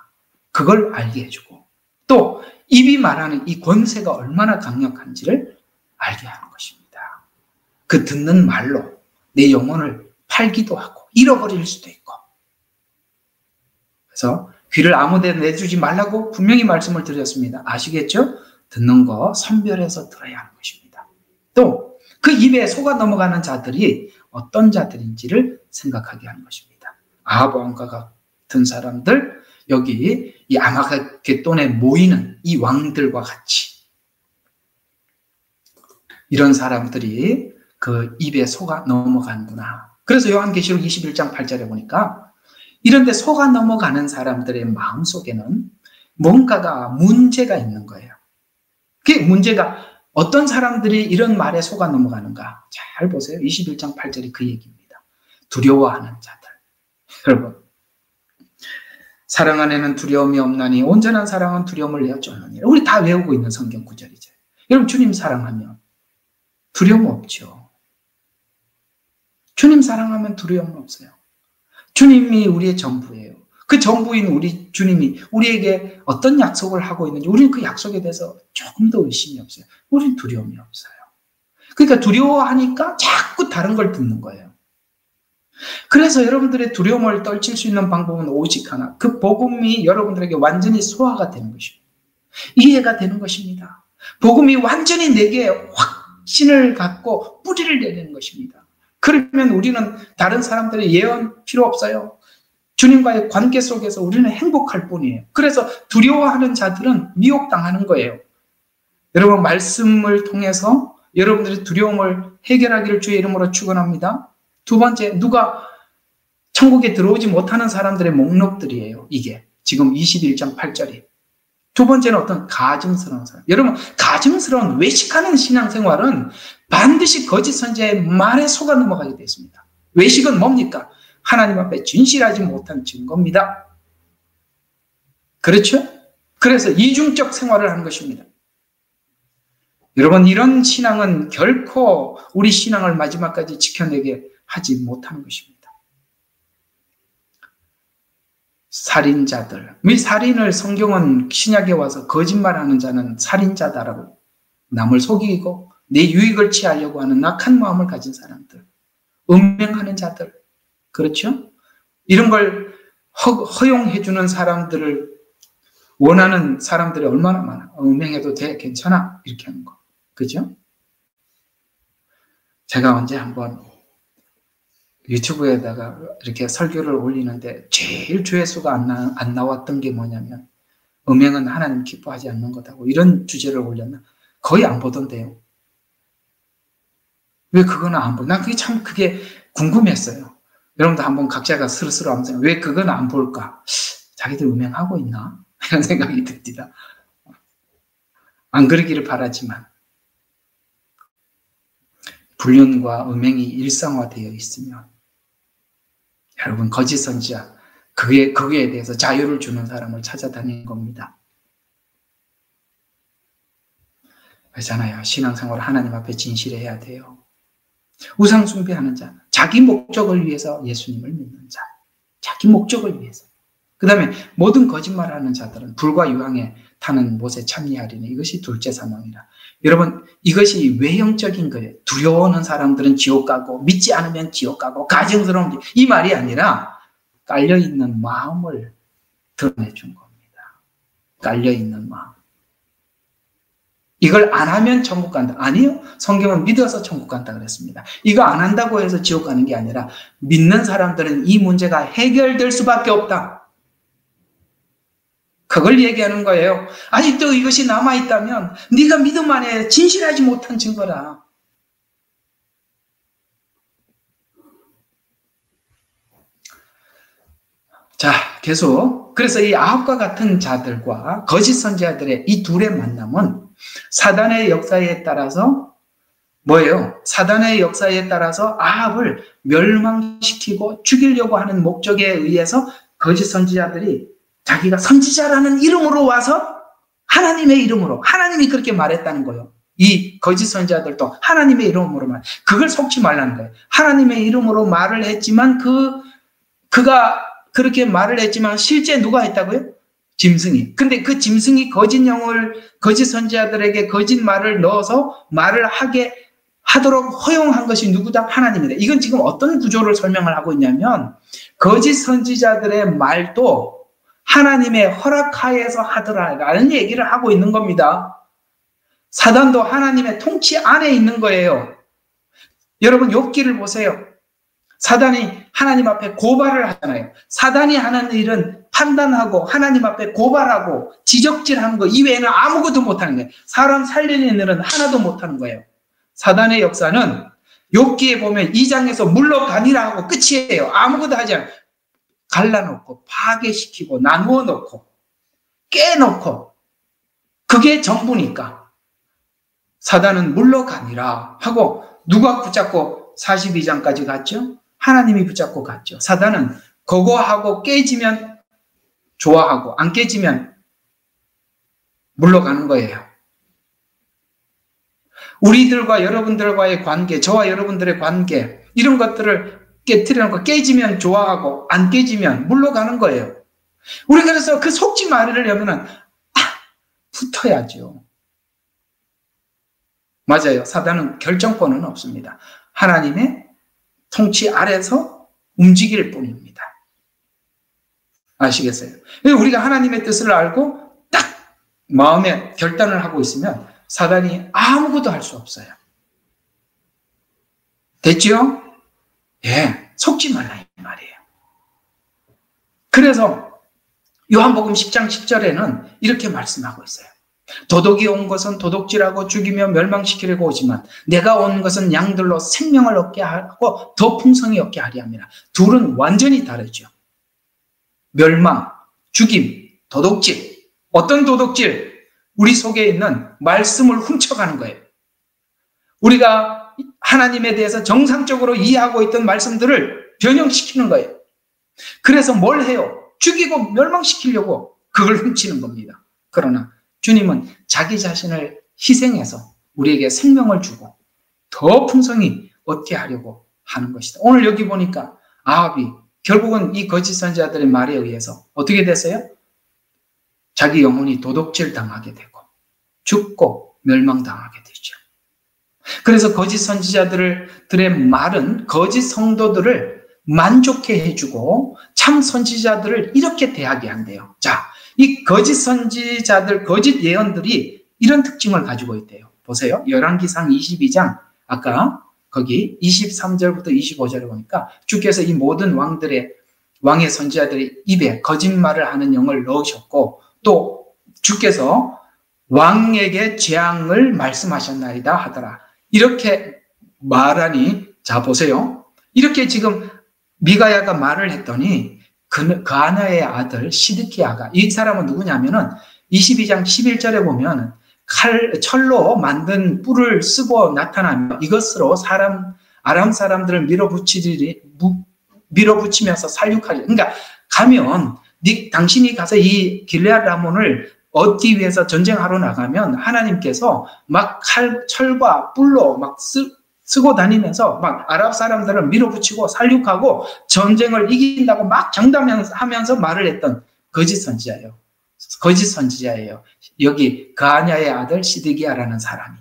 그걸 알게 해주고 또 입이 말하는 이 권세가 얼마나 강력한지를 알게 하는 것입니다. 그 듣는 말로 내 영혼을 팔기도 하고 잃어버릴 수도 있고 그래서 귀를 아무데 내주지 말라고 분명히 말씀을 드렸습니다. 아시겠죠? 듣는 거 선별해서 들어야 하는 것입니다. 또 그 입에 속아 넘어가는 자들이 어떤 자들인지를 생각하게 하는 것입니다. 아합 왕과 같은 사람들, 여기 이 아마겟돈에 모이는 이 왕들과 같이 이런 사람들이 그 입에 속아 넘어가는구나. 그래서 요한계시록 21장 8절에 보니까 이런 데 속아 넘어가는 사람들의 마음속에는 뭔가가 문제가 있는 거예요. 그게 문제가 어떤 사람들이 이런 말에 속아 넘어가는가? 잘 보세요. 21장 8절이 그 얘기입니다. 두려워하는 자들. 여러분, 사랑 안에는 두려움이 없나니 온전한 사랑은 두려움을 내어 쫓느니라. 우리 다 외우고 있는 성경 구절이죠. 여러분, 주님 사랑하면 두려움 없죠. 주님 사랑하면 두려움 없어요. 주님이 우리의 전부예요. 그 전부인 우리 주님이 우리에게 어떤 약속을 하고 있는지 우리는 그 약속에 대해서 조금도 의심이 없어요. 우리는 두려움이 없어요. 그러니까 두려워하니까 자꾸 다른 걸 듣는 거예요. 그래서 여러분들의 두려움을 떨칠 수 있는 방법은 오직 하나. 그 복음이 여러분들에게 완전히 소화가 되는 것입니다. 이해가 되는 것입니다. 복음이 완전히 내게 확신을 갖고 뿌리를 내리는 것입니다. 그러면 우리는 다른 사람들의 예언 필요 없어요. 주님과의 관계 속에서 우리는 행복할 뿐이에요. 그래서 두려워하는 자들은 미혹당하는 거예요. 여러분, 말씀을 통해서 여러분들의 두려움을 해결하기를 주의 이름으로 축원합니다. 두 번째, 누가 천국에 들어오지 못하는 사람들의 목록들이에요. 이게 지금 21장 8절이. 두 번째는 어떤 가증스러운 사람. 여러분, 가증스러운 외식하는 신앙생활은 반드시 거짓 선지자의 말에 속아 넘어가게 되어 있습니다. 외식은 뭡니까? 하나님 앞에 진실하지 못한 증거입니다. 그렇죠? 그래서 이중적 생활을 하는 것입니다. 여러분, 이런 신앙은 결코 우리 신앙을 마지막까지 지켜내게 하지 못하는 것입니다. 살인자들, 이 살인을 성경은 신약에 와서 거짓말하는 자는 살인자다라고, 남을 속이고 내 유익을 취하려고 하는 악한 마음을 가진 사람들, 음행하는 자들, 그렇죠? 이런 걸 허용해주는 사람들을 원하는 사람들이 얼마나 많아. 음행해도 돼, 괜찮아, 이렇게 하는 거, 그죠? 제가 언제 한번 유튜브에다가 이렇게 설교를 올리는데 제일 조회수가 안 나왔던 게 뭐냐면 음행은 하나님 기뻐하지 않는 거다고, 이런 주제를 올렸나? 거의 안 보던데요. 왜 그거는 안 보? 난 그게 궁금했어요. 여러분도 한번 각자가 스스로 한번 생각, 왜 그건 안 볼까? 자기들 음행하고 있나? 이런 생각이 듭니다. 안 그러기를 바라지만 불륜과 음행이 일상화되어 있으면 여러분, 거짓 선지자, 그에 대해서 자유를 주는 사람을 찾아다니는 겁니다. 그렇잖아요. 신앙생활을 하나님 앞에 진실해야 돼요. 우상 숭배하는 자, 자기 목적을 위해서 예수님을 믿는 자, 자기 목적을 위해서. 그 다음에 모든 거짓말하는 자들은 불과 유황에 타는 못에 참여하리니 이것이 둘째 사망이라. 여러분, 이것이 외형적인 거예요. 두려워하는 사람들은 지옥 가고 믿지 않으면 지옥 가고 가증스러운 이 말이 아니라 깔려있는 마음을 드러내준 겁니다. 깔려있는 마음. 이걸 안 하면 천국 간다. 아니요. 성경은 믿어서 천국 간다 그랬습니다. 이거 안 한다고 해서 지옥 가는 게 아니라 믿는 사람들은 이 문제가 해결될 수밖에 없다. 그걸 얘기하는 거예요. 아직도 이것이 남아있다면 네가 믿음 안에 진실하지 못한 증거라. 자, 계속. 그래서 이 아합과 같은 자들과 거짓 선지자들의 이 둘의 만남은 사단의 역사에 따라서 뭐예요? 사단의 역사에 따라서 아합을 멸망시키고 죽이려고 하는 목적에 의해서 거짓 선지자들이 자기가 선지자라는 이름으로 와서 하나님의 이름으로, 하나님이 그렇게 말했다는 거예요. 이 거짓 선지자들도 하나님의 이름으로 그걸 속지 말라는 거예요. 하나님의 이름으로 말을 했지만 그가 그렇게 말을 했지만 실제 누가 했다고요? 짐승이. 근데 그 짐승이 거짓 선지자들에게 거짓 말을 넣어서 말을 하도록 허용한 것이 누구다? 하나님이다. 이건 지금 어떤 구조를 설명을 하고 있냐면 거짓 선지자들의 말도 하나님의 허락하에서 하더라라는 얘기를 하고 있는 겁니다. 사단도 하나님의 통치 안에 있는 거예요. 여러분 욥기를 보세요. 사단이 하나님 앞에 고발을 하잖아요. 사단이 하는 일은 판단하고 하나님 앞에 고발하고 지적질하는 거 이외에는 아무것도 못하는 거예요. 사람 살리는 일은 하나도 못하는 거예요. 사단의 역사는 욥기에 보면 2장에서 물러가니라 하고 끝이에요. 아무것도 하지 않아요. 갈라놓고 파괴시키고 나누어 놓고 깨놓고 그게 전부니까 사단은 물러가니라 하고 누가 붙잡고 42장까지 갔죠? 하나님이 붙잡고 갔죠. 사단은 거거하고 깨지면 좋아하고 안 깨지면 물러가는 거예요. 우리들과 여러분들과의 관계, 저와 여러분들의 관계 이런 것들을 깨트리는 깨지면 좋아하고 안 깨지면 물러가는 거예요. 우리 그래서 그 속지 말으려면 붙어야죠. 맞아요. 사단은 결정권은 없습니다. 하나님의 통치 아래서 움직일 뿐입니다. 아시겠어요? 우리가 하나님의 뜻을 알고 딱 마음에 결단을 하고 있으면 사단이 아무것도 할 수 없어요. 됐죠? 예, 속지 말라 이 말이에요. 그래서 요한복음 10장 10절에는 이렇게 말씀하고 있어요. 도둑이 온 것은 도둑질하고 죽이며 멸망시키려고 오지만 내가 온 것은 양들로 생명을 얻게 하고 더 풍성히 얻게 하려 함이라. 둘은 완전히 다르죠. 멸망, 죽임, 도둑질. 어떤 도둑질? 우리 속에 있는 말씀을 훔쳐가는 거예요. 우리가 하나님에 대해서 정상적으로 이해하고 있던 말씀들을 변형시키는 거예요. 그래서 뭘 해요? 죽이고 멸망시키려고 그걸 훔치는 겁니다. 그러나 주님은 자기 자신을 희생해서 우리에게 생명을 주고 더 풍성히 얻게 하려고 하는 것이다. 오늘 여기 보니까 아합이 결국은 이 거짓 선지자들의 말에 의해서 어떻게 됐어요? 자기 영혼이 도둑질 당하게 되고 죽고 멸망당하게 되죠. 그래서 거짓 선지자들의 말은 거짓 성도들을 만족해 해주고 참 선지자들을 이렇게 대하게 한대요. 자, 이 거짓 선지자들, 거짓 예언들이 이런 특징을 가지고 있대요. 보세요. 열왕기상 22장 아까 거기 23절부터 25절에 보니까 주께서 이 모든 왕의 선지자들의 입에 거짓말을 하는 영을 넣으셨고 또 주께서 왕에게 재앙을 말씀하셨나이다 하더라. 이렇게 말하니 자 보세요. 이렇게 지금 미가야가 말을 했더니 그 아나의 아들 시드기야가 이 사람은 누구냐면은 22장 11절에 보면 철로 만든 뿔을 쓰고 나타나며 이것으로 아람 사람들을 밀어붙이면서 살육하리. 그러니까 가면 당신이 가서 이 길르앗 라몬을 얻기 위해서 전쟁하러 나가면 하나님께서 막 철과 뿔로 막 쓰고 다니면서 막 아랍 사람들을 밀어붙이고 살육하고 전쟁을 이긴다고 막 장담하면서 말을 했던 거짓 선지자예요. 거짓 선지자예요. 여기 그아냐의 아들 시드기야라는 사람이.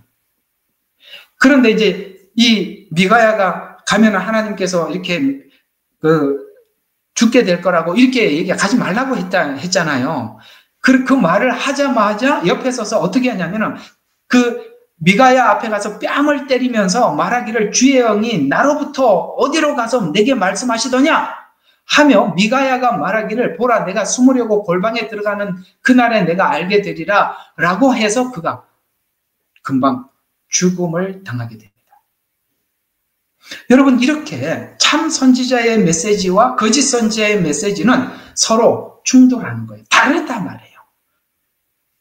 그런데 이제 이 미가야가 가면 하나님께서 이렇게 죽게 될 거라고 이렇게 가지 말라고 했잖아요. 그 말을 하자마자 옆에 서서 어떻게 하냐면은 그 미가야 앞에 가서 뺨을 때리면서 말하기를 주의 영이 나로부터 어디로 가서 내게 말씀하시더냐 하며 미가야가 말하기를 보라 내가 숨으려고 골방에 들어가는 그날에 내가 알게 되리라 라고 해서 그가 금방 죽음을 당하게 됩니다. 여러분 이렇게 참 선지자의 메시지와 거짓 선지자의 메시지는 서로 충돌하는 거예요. 다르단 말이에요.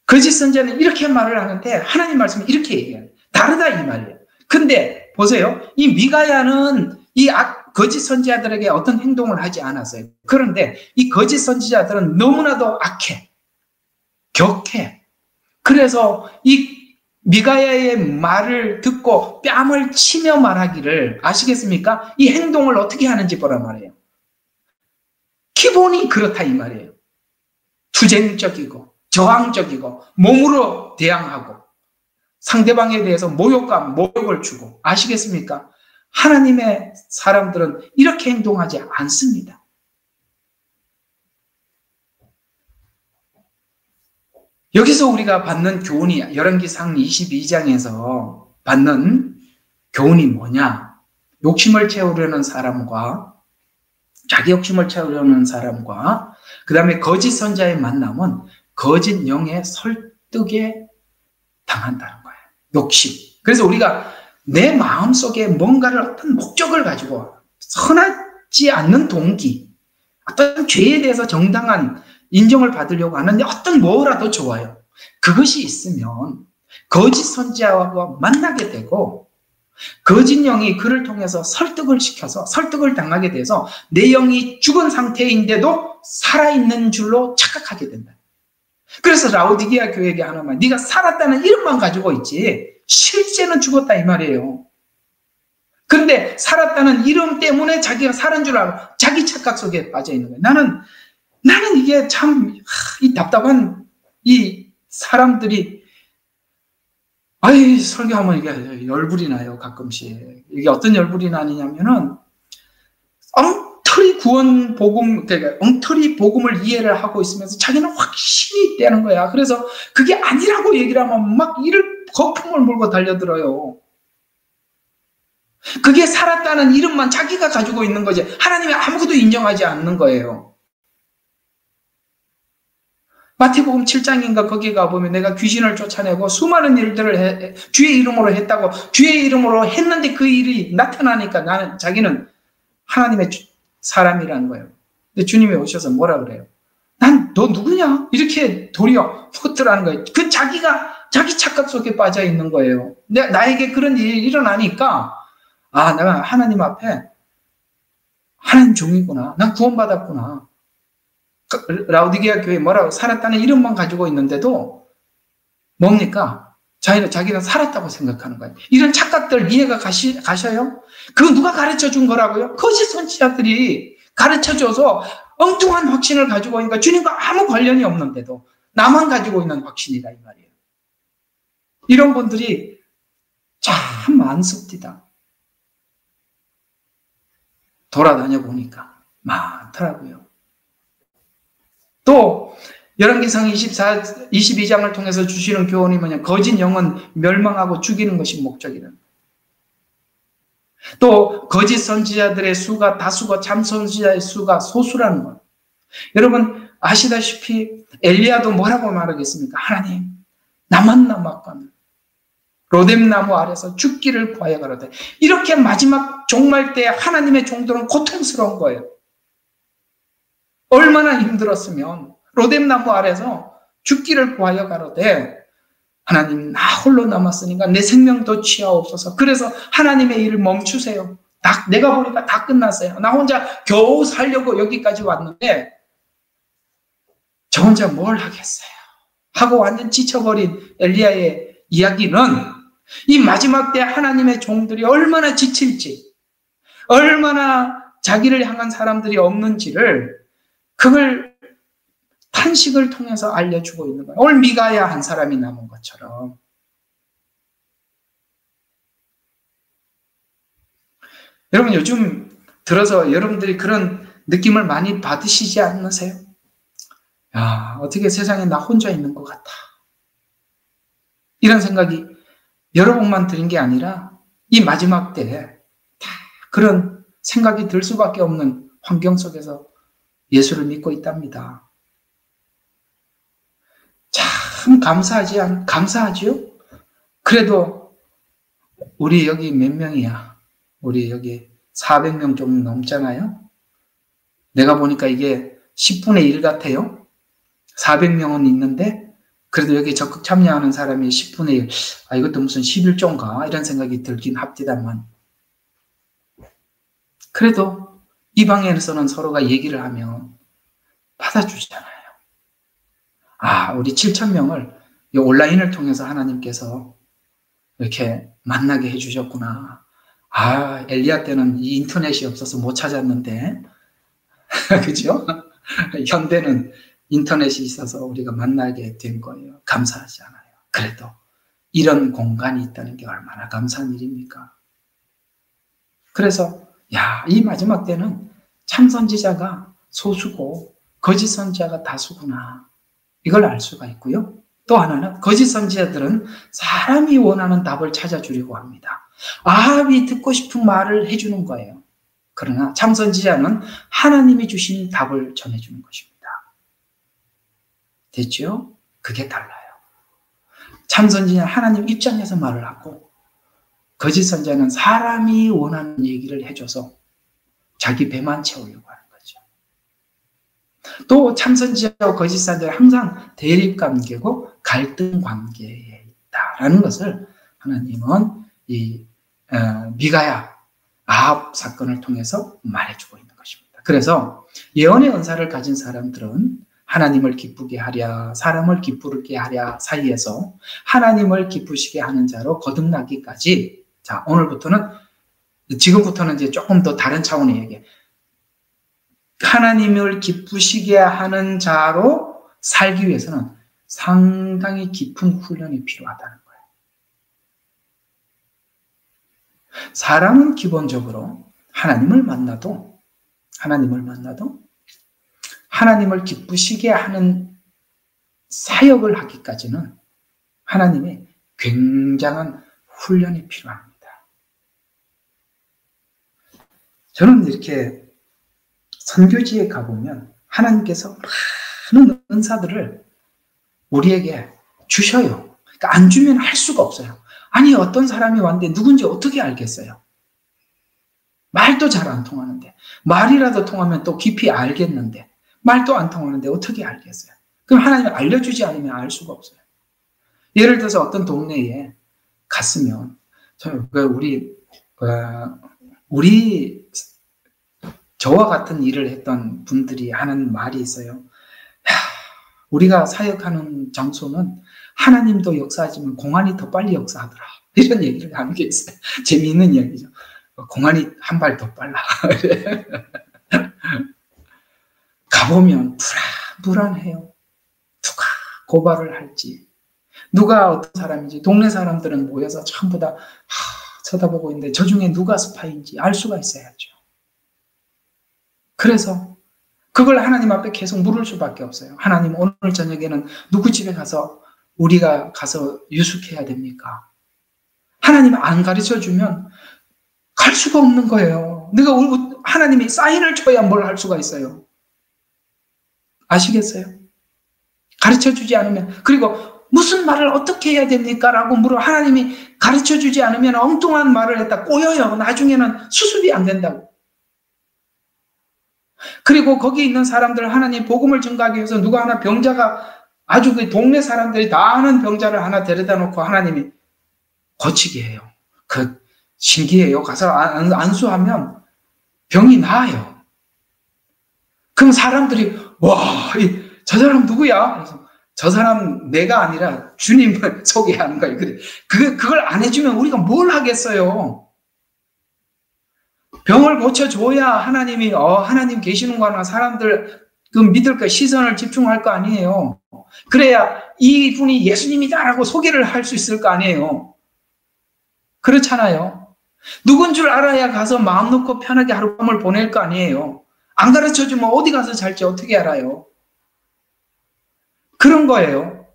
거짓 선지자는 이렇게 말을 하는데 하나님 말씀은 이렇게 얘기해요. 다르다 이 말이에요. 근데 보세요. 이 미가야는 이 거짓 선지자들에게 어떤 행동을 하지 않았어요. 그런데 이 거짓 선지자들은 너무나도 악해. 격해. 그래서 이 미가야의 말을 듣고 뺨을 치며 말하기를 아시겠습니까? 이 행동을 어떻게 하는지 보라 말이에요. 기본이 그렇다 이 말이에요. 투쟁적이고 저항적이고 몸으로 대항하고 상대방에 대해서 모욕을 주고 아시겠습니까? 하나님의 사람들은 이렇게 행동하지 않습니다. 여기서 우리가 받는 교훈이 열왕기상 22장에서 받는 교훈이 뭐냐? 욕심을 채우려는 사람과 자기 욕심을 채우려는 사람과 그 다음에 거짓 선자의 만남은 거짓 영의 설득에 당한다는 거예요. 욕심. 그래서 우리가 내 마음속에 뭔가를 어떤 목적을 가지고 선하지 않는 동기, 어떤 죄에 대해서 정당한 인정을 받으려고 하는 어떤 뭐라도 좋아요. 그것이 있으면 거짓 선지자와 만나게 되고 거짓 영이 그를 통해서 설득을 시켜서 설득을 당하게 돼서 내 영이 죽은 상태인데도 살아있는 줄로 착각하게 된다. 그래서 라오디게아 교회에게 하나만 네가 살았다는 이름만 가지고 있지 실제는 죽었다 이 말이에요. 근데 살았다는 이름 때문에 자기가 살은 줄 알고 자기 착각 속에 빠져 있는 거예요. 나는 이게 참 이 답답한 이 사람들이 설교하면 이게 열불이 나요 가끔씩. 이게 어떤 열불이 나느냐면은 엉터리 구원 복음, 그러니까 엉터리 복음을 이해를 하고 있으면서 자기는 확신이 있다는 거야. 그래서 그게 아니라고 얘기를 하면 막 이를 거품을 물고 달려들어요. 그게 살았다는 이름만 자기가 가지고 있는 거지 하나님이 아무것도 인정하지 않는 거예요. 마태복음 7장인가 거기 가보면 내가 귀신을 쫓아내고 수많은 일들을 주의 이름으로 했다고 주의 이름으로 했는데 그 일이 나타나니까 자기는 하나님의 사람이라는 거예요. 근데 주님이 오셔서 뭐라 그래요? 난 너 누구냐? 이렇게 도리어 헛들하는 거예요. 그 자기 착각 속에 빠져 있는 거예요. 나에게 그런 일이 일어나니까 내가 하나님 앞에 하나님 종이구나. 난 구원받았구나. 라오디게아 교회 뭐라고 살았다는 이름만 가지고 있는데도 뭡니까? 자기는 살았다고 생각하는 거예요. 이런 착각들 이해가 가셔요? 그거 누가 가르쳐 준 거라고요? 거짓 선지자들이 가르쳐 줘서 엉뚱한 확신을 가지고 있으니까 주님과 아무 관련이 없는데도 나만 가지고 있는 확신이다 이 말이에요. 이런 분들이 참 많습니다. 돌아다녀 보니까 많더라고요. 또 열왕기상 22장을 통해서 주시는 교훈이 뭐냐? 거짓 영은 멸망하고 죽이는 것이 목적이다. 또 거짓 선지자들의 수가 다수고 참 선지자의 수가 소수라는 것. 여러분 아시다시피 엘리야도 뭐라고 말하겠습니까? 하나님 나만 남았거늘 로뎀나무 아래서 죽기를 구하여 가로되. 이렇게 마지막 종말 때 하나님의 종들은 고통스러운 거예요. 얼마나 힘들었으면 로뎀나무 아래서 죽기를 구하여 가로되 하나님 나 홀로 남았으니까 내 생명도 취하옵소서. 그래서 하나님의 일을 멈추세요. 내가 보니까 다 끝났어요. 나 혼자 겨우 살려고 여기까지 왔는데 저 혼자 뭘 하겠어요 하고 완전 지쳐버린 엘리야의 이야기는 이 마지막 때 하나님의 종들이 얼마나 지칠지 얼마나 자기를 향한 사람들이 없는지를 그걸 탄식을 통해서 알려주고 있는 거예요. 오늘 미가야 한 사람이 남은 것처럼. 여러분 요즘 들어서 여러분들이 그런 느낌을 많이 받으시지 않으세요? 야, 어떻게 세상에 나 혼자 있는 것 같아. 이런 생각이 여러분만 드는 게 아니라 이 마지막 때에 다 그런 생각이 들 수밖에 없는 환경 속에서 예수를 믿고 있답니다. 참 감사하지요? 그래도 우리 여기 몇 명이야? 우리 여기 400명 좀 넘잖아요? 내가 보니까 이게 10분의 1 같아요. 400명은 있는데 그래도 여기 적극 참여하는 사람이 10분의 1. 이것도 무슨 11조인가? 이런 생각이 들긴 합디다만. 그래도 이 방에서는 서로가 얘기를 하면 받아주잖아요. 우리 7,000명을 이 온라인을 통해서 하나님께서 이렇게 만나게 해주셨구나. 아, 엘리야 때는 이 인터넷이 없어서 못 찾았는데, 그죠? 현대는 인터넷이 있어서 우리가 만나게 된 거예요. 감사하지 않아요. 그래도 이런 공간이 있다는 게 얼마나 감사한 일입니까? 그래서 이 마지막 때는 참 선지자가 소수고 거짓 선지자가 다수구나. 이걸 알 수가 있고요. 또 하나는 거짓 선지자들은 사람이 원하는 답을 찾아주려고 합니다. 아합이 듣고 싶은 말을 해주는 거예요. 그러나 참 선지자는 하나님이 주신 답을 전해주는 것입니다. 됐죠? 그게 달라요. 참 선지자는 하나님 입장에서 말을 하고 거짓 선지자는 사람이 원하는 얘기를 해줘서 자기 배만 채우려고 하는 거죠. 또 참 선지자와 거짓 선지자는 항상 대립 관계고 갈등 관계에 있다라는 것을 하나님은 이 미가야 아합 사건을 통해서 말해주고 있는 것입니다. 그래서 예언의 은사를 가진 사람들은 하나님을 기쁘게 하랴 사람을 기쁘게 하랴 사이에서 하나님을 기쁘시게 하는 자로 거듭나기까지, 자, 지금부터는 이제 조금 더 다른 차원의 얘기, 하나님을 기쁘시게 하는 자로 살기 위해서는 상당히 깊은 훈련이 필요하다는 거예요. 사람은 기본적으로 하나님을 만나도 하나님을 기쁘시게 하는 사역을 하기까지는 하나님의 굉장한 훈련이 필요합니다. 저는 이렇게 선교지에 가보면 하나님께서 많은 은사들을 우리에게 주셔요. 그러니까 안 주면 할 수가 없어요. 아니, 어떤 사람이 왔는데 누군지 어떻게 알겠어요? 말도 잘 안 통하는데, 말이라도 통하면 또 깊이 알겠는데, 말도 안 통하는데 어떻게 알겠어요? 그럼 하나님이 알려주지 않으면 알 수가 없어요. 예를 들어서 어떤 동네에 갔으면, 저와 같은 일을 했던 분들이 하는 말이 있어요. 우리가 사역하는 장소는 하나님도 역사하지만 공안이 더 빨리 역사하더라. 이런 얘기를 하는 게 있어요. 재미있는 이야기죠. 공안이 한 발 더 빨라. 가보면 불안해요. 누가 고발을 할지, 누가 어떤 사람인지. 동네 사람들은 모여서 전부 다 쳐다보고 있는데 저 중에 누가 스파이인지 알 수가 있어야죠. 그래서 그걸 하나님 앞에 계속 물을 수밖에 없어요. 하나님, 오늘 저녁에는 누구 집에 가서 우리가 가서 유숙해야 됩니까? 하나님 안 가르쳐주면 갈 수가 없는 거예요. 하나님이 사인을 줘야 뭘 할 수가 있어요. 아시겠어요? 가르쳐주지 않으면, 그리고 무슨 말을 어떻게 해야 됩니까? 라고 하나님이 가르쳐주지 않으면 엉뚱한 말을 했다 꼬여요. 나중에는 수습이 안 된다고. 그리고 거기 있는 사람들, 하나님 복음을 증가하기 위해서 누가 하나 병자가, 아주 그 동네 사람들이 다 아는 병자를 하나 데려다 놓고 하나님이 고치게 해요. 신기해요. 가서 안수하면 병이 나아요. 그럼 사람들이, 저 사람 누구야? 그래서 저 사람 내가 아니라 주님을 소개하는 거예요. 그걸 안 해주면 우리가 뭘 하겠어요? 병을 고쳐줘야 하나님이, 하나님 계시는구나. 사람들 믿을 거, 시선을 집중할 거 아니에요. 그래야 이분이 예수님이다라고 소개를 할 수 있을 거 아니에요. 그렇잖아요. 누군 줄 알아야 가서 마음 놓고 편하게 하룻밤을 보낼 거 아니에요. 안 가르쳐주면 어디 가서 잘지 어떻게 알아요? 그런 거예요.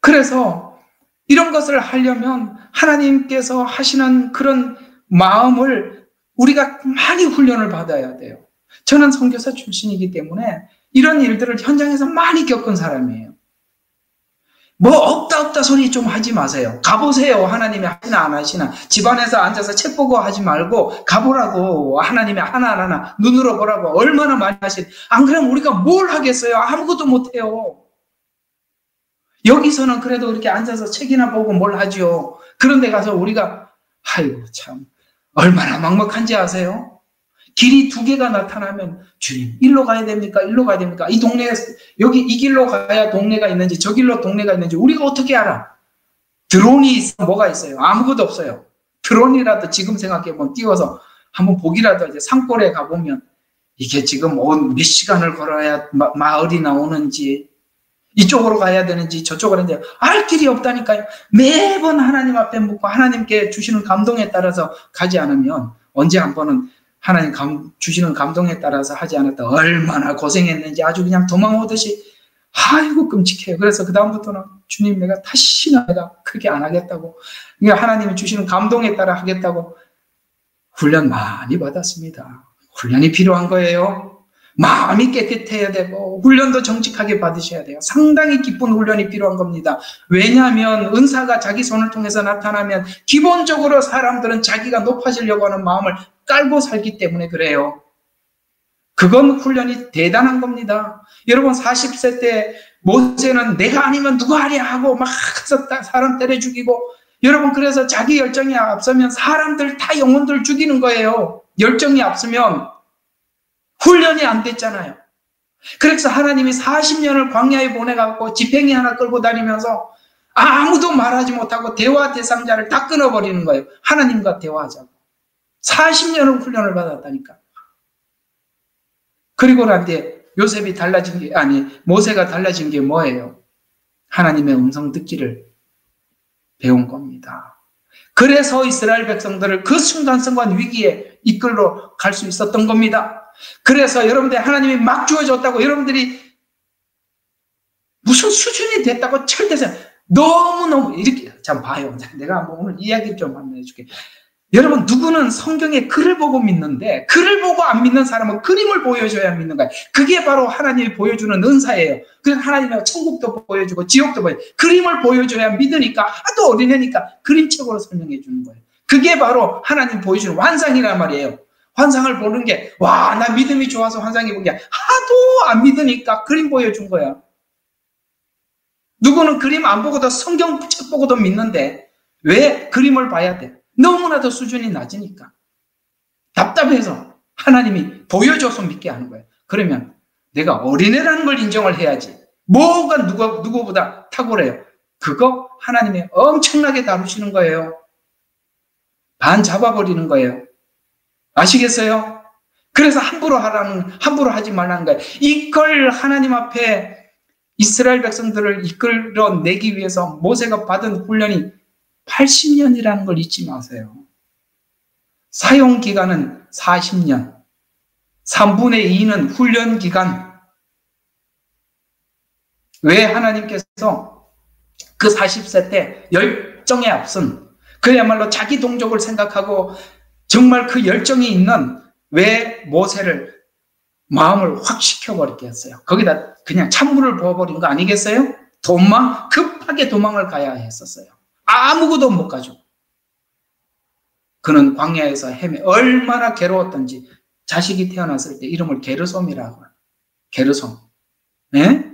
그래서 이런 것을 하려면 하나님께서 하시는 그런 마음을 우리가 많이 훈련을 받아야 돼요. 저는 선교사 출신이기 때문에 이런 일들을 현장에서 많이 겪은 사람이에요. 뭐 없다 소리 좀 하지 마세요. 가보세요. 하나님이 하시나 안 하시나. 집안에서 앉아서 책 보고 하지 말고 가보라고. 하나님이 하나하나 눈으로 보라고. 얼마나 많이 안 그러면 우리가 뭘 하겠어요? 아무것도 못해요. 여기서는 그래도 이렇게 앉아서 책이나 보고 뭘 하죠. 그런데 가서 우리가 아이고 참 얼마나 막막한지 아세요? 길이 두 개가 나타나면 주님 일로 가야 됩니까? 일로 가야 됩니까? 이 동네에 여기 이 길로 가야 동네가 있는지 저 길로 동네가 있는지 우리가 어떻게 알아? 드론이 있어 뭐가 있어요? 아무것도 없어요. 드론이라도 지금 생각해보면 띄워서 한번 보기라도 이제 산골에 가보면 이게 지금 몇 시간을 걸어야 마을이 나오는지 이쪽으로 가야 되는지 저쪽으로 이제 알 길이 없다니까요. 매번 하나님 앞에 묻고 하나님께 주시는 감동에 따라서 가지 않으면 언제 한 번은 하나님 주시는 감동에 따라서 하지 않았다 얼마나 고생했는지 아주 그냥 도망오듯이 아이고 끔찍해요. 그래서 그 다음부터는 주님 내가 다시는 내가 그렇게 안 하겠다고 그러니까 하나님이 주시는 감동에 따라 하겠다고 훈련 많이 받았습니다. 훈련이 필요한 거예요. 마음이 깨끗해야 되고 훈련도 정직하게 받으셔야 돼요. 상당히 깊은 훈련이 필요한 겁니다. 왜냐하면 은사가 자기 손을 통해서 나타나면 기본적으로 사람들은 자기가 높아지려고 하는 마음을 깔고 살기 때문에 그래요. 그건 훈련이 대단한 겁니다. 여러분 40세 때 모세는 내가 아니면 누가 하랴 하고 막 사람 때려 죽이고 여러분 그래서 자기 열정이 앞서면 사람들 다 영혼들 죽이는 거예요. 열정이 앞서면 훈련이 안 됐잖아요. 그래서 하나님이 40년을 광야에 보내갖고 지팡이 하나 끌고 다니면서 아무도 말하지 못하고 대화 대상자를 다 끊어버리는 거예요. 하나님과 대화하자고. 40년을 훈련을 받았다니까. 그리고 난 뒤에 요셉이 달라진 게 모세가 달라진 게 뭐예요? 하나님의 음성 듣기를 배운 겁니다. 그래서 이스라엘 백성들을 그 순간순간 위기에 이끌러 갈 수 있었던 겁니다. 그래서 여러분들 하나님이 막 주어졌다고 여러분들이 무슨 수준이 됐다고 절대서 너무너무 이렇게 참 봐요. 내가 오늘 이야기 좀 한번 해줄게. 여러분 누구는 성경에 글을 보고 믿는데 글을 보고 안 믿는 사람은 그림을 보여줘야 믿는 거예요. 그게 바로 하나님이 보여주는 은사예요. 그래서 하나님의 천국도 보여주고 지옥도 보여주고 그림을 보여줘야 믿으니까 하도 어린애니까 그림책으로 설명해 주는 거예요. 그게 바로 하나님 보여주는 환상이란 말이에요. 환상을 보는 게 와, 나 믿음이 좋아서 환상이 본 게 하도 안 믿으니까 그림 보여준 거야. 누구는 그림 안 보고도 성경 책 보고도 믿는데 왜 그림을 봐야 돼? 너무나도 수준이 낮으니까. 답답해서 하나님이 보여줘서 믿게 하는 거예요. 그러면 내가 어린애라는 걸 인정을 해야지. 뭐가 누구보다 탁월해요. 그거 하나님이 엄청나게 다루시는 거예요. 반 잡아버리는 거예요. 아시겠어요? 그래서 함부로 하지 말라는 거예요. 이걸 하나님 앞에 이스라엘 백성들을 이끌어내기 위해서 모세가 받은 훈련이 80년이라는 걸 잊지 마세요. 사용 기간은 40년. 3분의 2는 훈련 기간. 왜 하나님께서 그 40세 때 열정에 앞선 그야말로 자기 동족을 생각하고 정말 그 열정이 있는 왜 모세를 마음을 확 식혀버리게 했어요. 거기다 그냥 찬물을 부어버린 거 아니겠어요? 급하게 도망을 가야 했었어요. 아무것도 못 가지고. 그는 광야에서 얼마나 괴로웠던지 자식이 태어났을 때 이름을 게르솜이라고 해요. 게르솜. 네?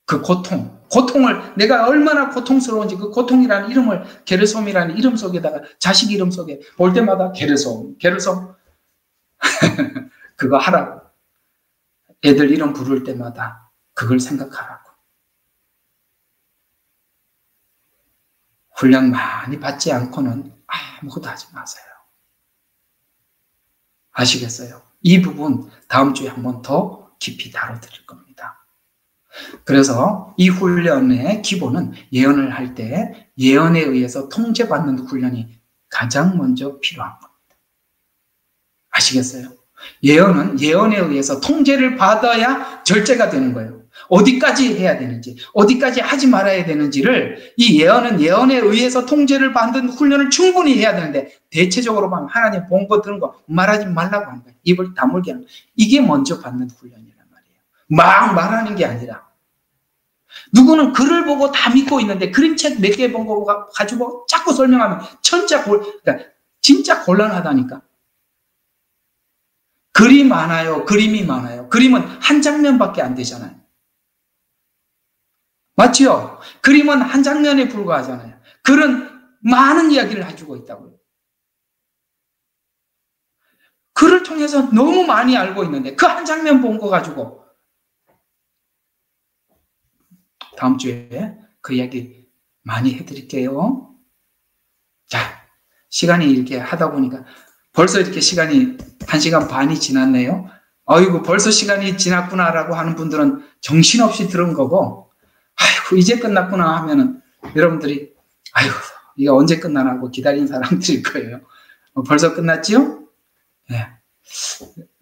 그 고통을 내가 얼마나 고통스러운지 그 고통이라는 이름을 게르솜이라는 이름 속에다가 자식 이름 속에 볼 때마다 게르솜 그거 하라고. 애들 이름 부를 때마다 그걸 생각하라고. 훈련 많이 받지 않고는 아무것도 하지 마세요. 아시겠어요? 이 부분 다음 주에 한 번 더 깊이 다뤄드릴 겁니다. 그래서 이 훈련의 기본은 예언을 할 때 예언에 의해서 통제받는 훈련이 가장 먼저 필요한 겁니다. 아시겠어요? 예언은 예언에 의해서 통제를 받아야 절제가 되는 거예요. 어디까지 해야 되는지, 어디까지 하지 말아야 되는지를 이 예언은 예언에 의해서 통제를 받는 훈련을 충분히 해야 되는데 대체적으로 보면 하나님 본 거 들은 거 말하지 말라고 하는 거예요. 입을 다물게 하는 거예요. 이게 먼저 받는 훈련이란 말이에요. 막 말하는 게 아니라 누구는 글을 보고 다 믿고 있는데 그림책 몇 개 본 거 가지고 자꾸 설명하면 그러니까 진짜 곤란하다니까. 글이 많아요. 그림이 많아요. 그림은 한 장면밖에 안 되잖아요. 맞죠? 그림은 한 장면에 불과하잖아요. 글은 많은 이야기를 해주고 있다고요. 글을 통해서 너무 많이 알고 있는데 그 한 장면 본 거 가지고 다음 주에 그 이야기 많이 해드릴게요. 자, 시간이 이렇게 하다 보니까 벌써 이렇게 시간이 1시간 반이 지났네요. 아이고, 벌써 시간이 지났구나라고 하는 분들은 정신없이 들은 거고, 아이고, 이제 끝났구나 하면은 여러분들이, 아이고, 이게 언제 끝나나 하고 기다리는 사람들일 거예요. 벌써 끝났지요? 네.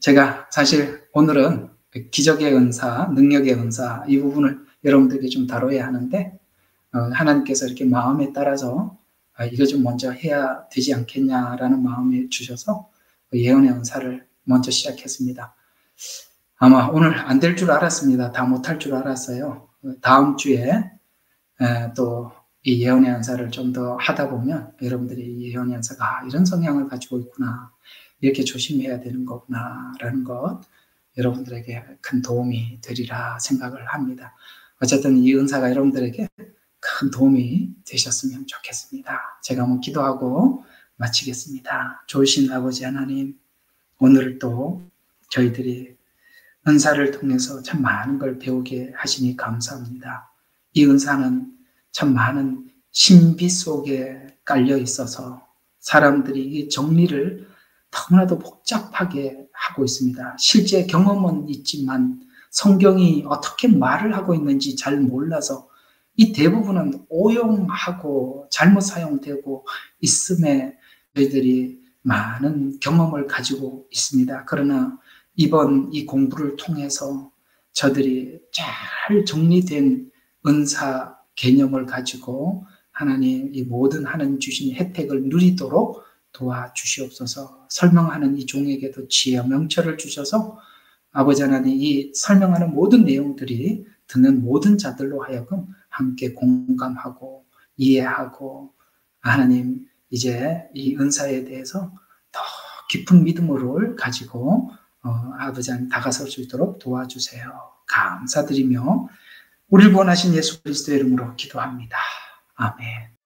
제가 사실 오늘은 기적의 은사, 능력의 은사, 이 부분을 여러분들이 좀 다뤄야 하는데, 하나님께서 이렇게 마음에 따라서 이거 좀 먼저 해야 되지 않겠냐라는 마음을 주셔서 예언의 은사를 먼저 시작했습니다. 아마 오늘 안 될 줄 알았습니다. 다 못할 줄 알았어요. 다음 주에 또 이 예언의 은사를 좀 더 하다 보면 여러분들이 예언의 은사가 이런 성향을 가지고 있구나, 이렇게 조심해야 되는 거구나라는 것, 여러분들에게 큰 도움이 되리라 생각을 합니다. 어쨌든 이 은사가 여러분들에게 큰 도움이 되셨으면 좋겠습니다. 제가 한번 기도하고 마치겠습니다. 좋으신 아버지 하나님, 오늘 또 저희들이 은사를 통해서 참 많은 걸 배우게 하시니 감사합니다. 이 은사는 참 많은 신비 속에 깔려 있어서 사람들이 이 정리를 너무나도 복잡하게 하고 있습니다. 실제 경험은 있지만 성경이 어떻게 말을 하고 있는지 잘 몰라서 이 대부분은 오용하고 잘못 사용되고 있음에 저희들이 많은 경험을 가지고 있습니다. 그러나 이번 이 공부를 통해서 저들이 잘 정리된 은사 개념을 가지고 하나님 이 모든 하나님 주신 혜택을 누리도록 도와주시옵소서. 설명하는 이 종에게도 지혜와 명철을 주셔서 아버지 하나님 이 설명하는 모든 내용들이 듣는 모든 자들로 하여금 함께 공감하고 이해하고 하나님 이제 이 은사에 대해서 더 깊은 믿음을 가지고 아버지 하나님 다가설 수 있도록 도와주세요. 감사드리며 우리를 구원하신 예수 그리스도의 이름으로 기도합니다. 아멘.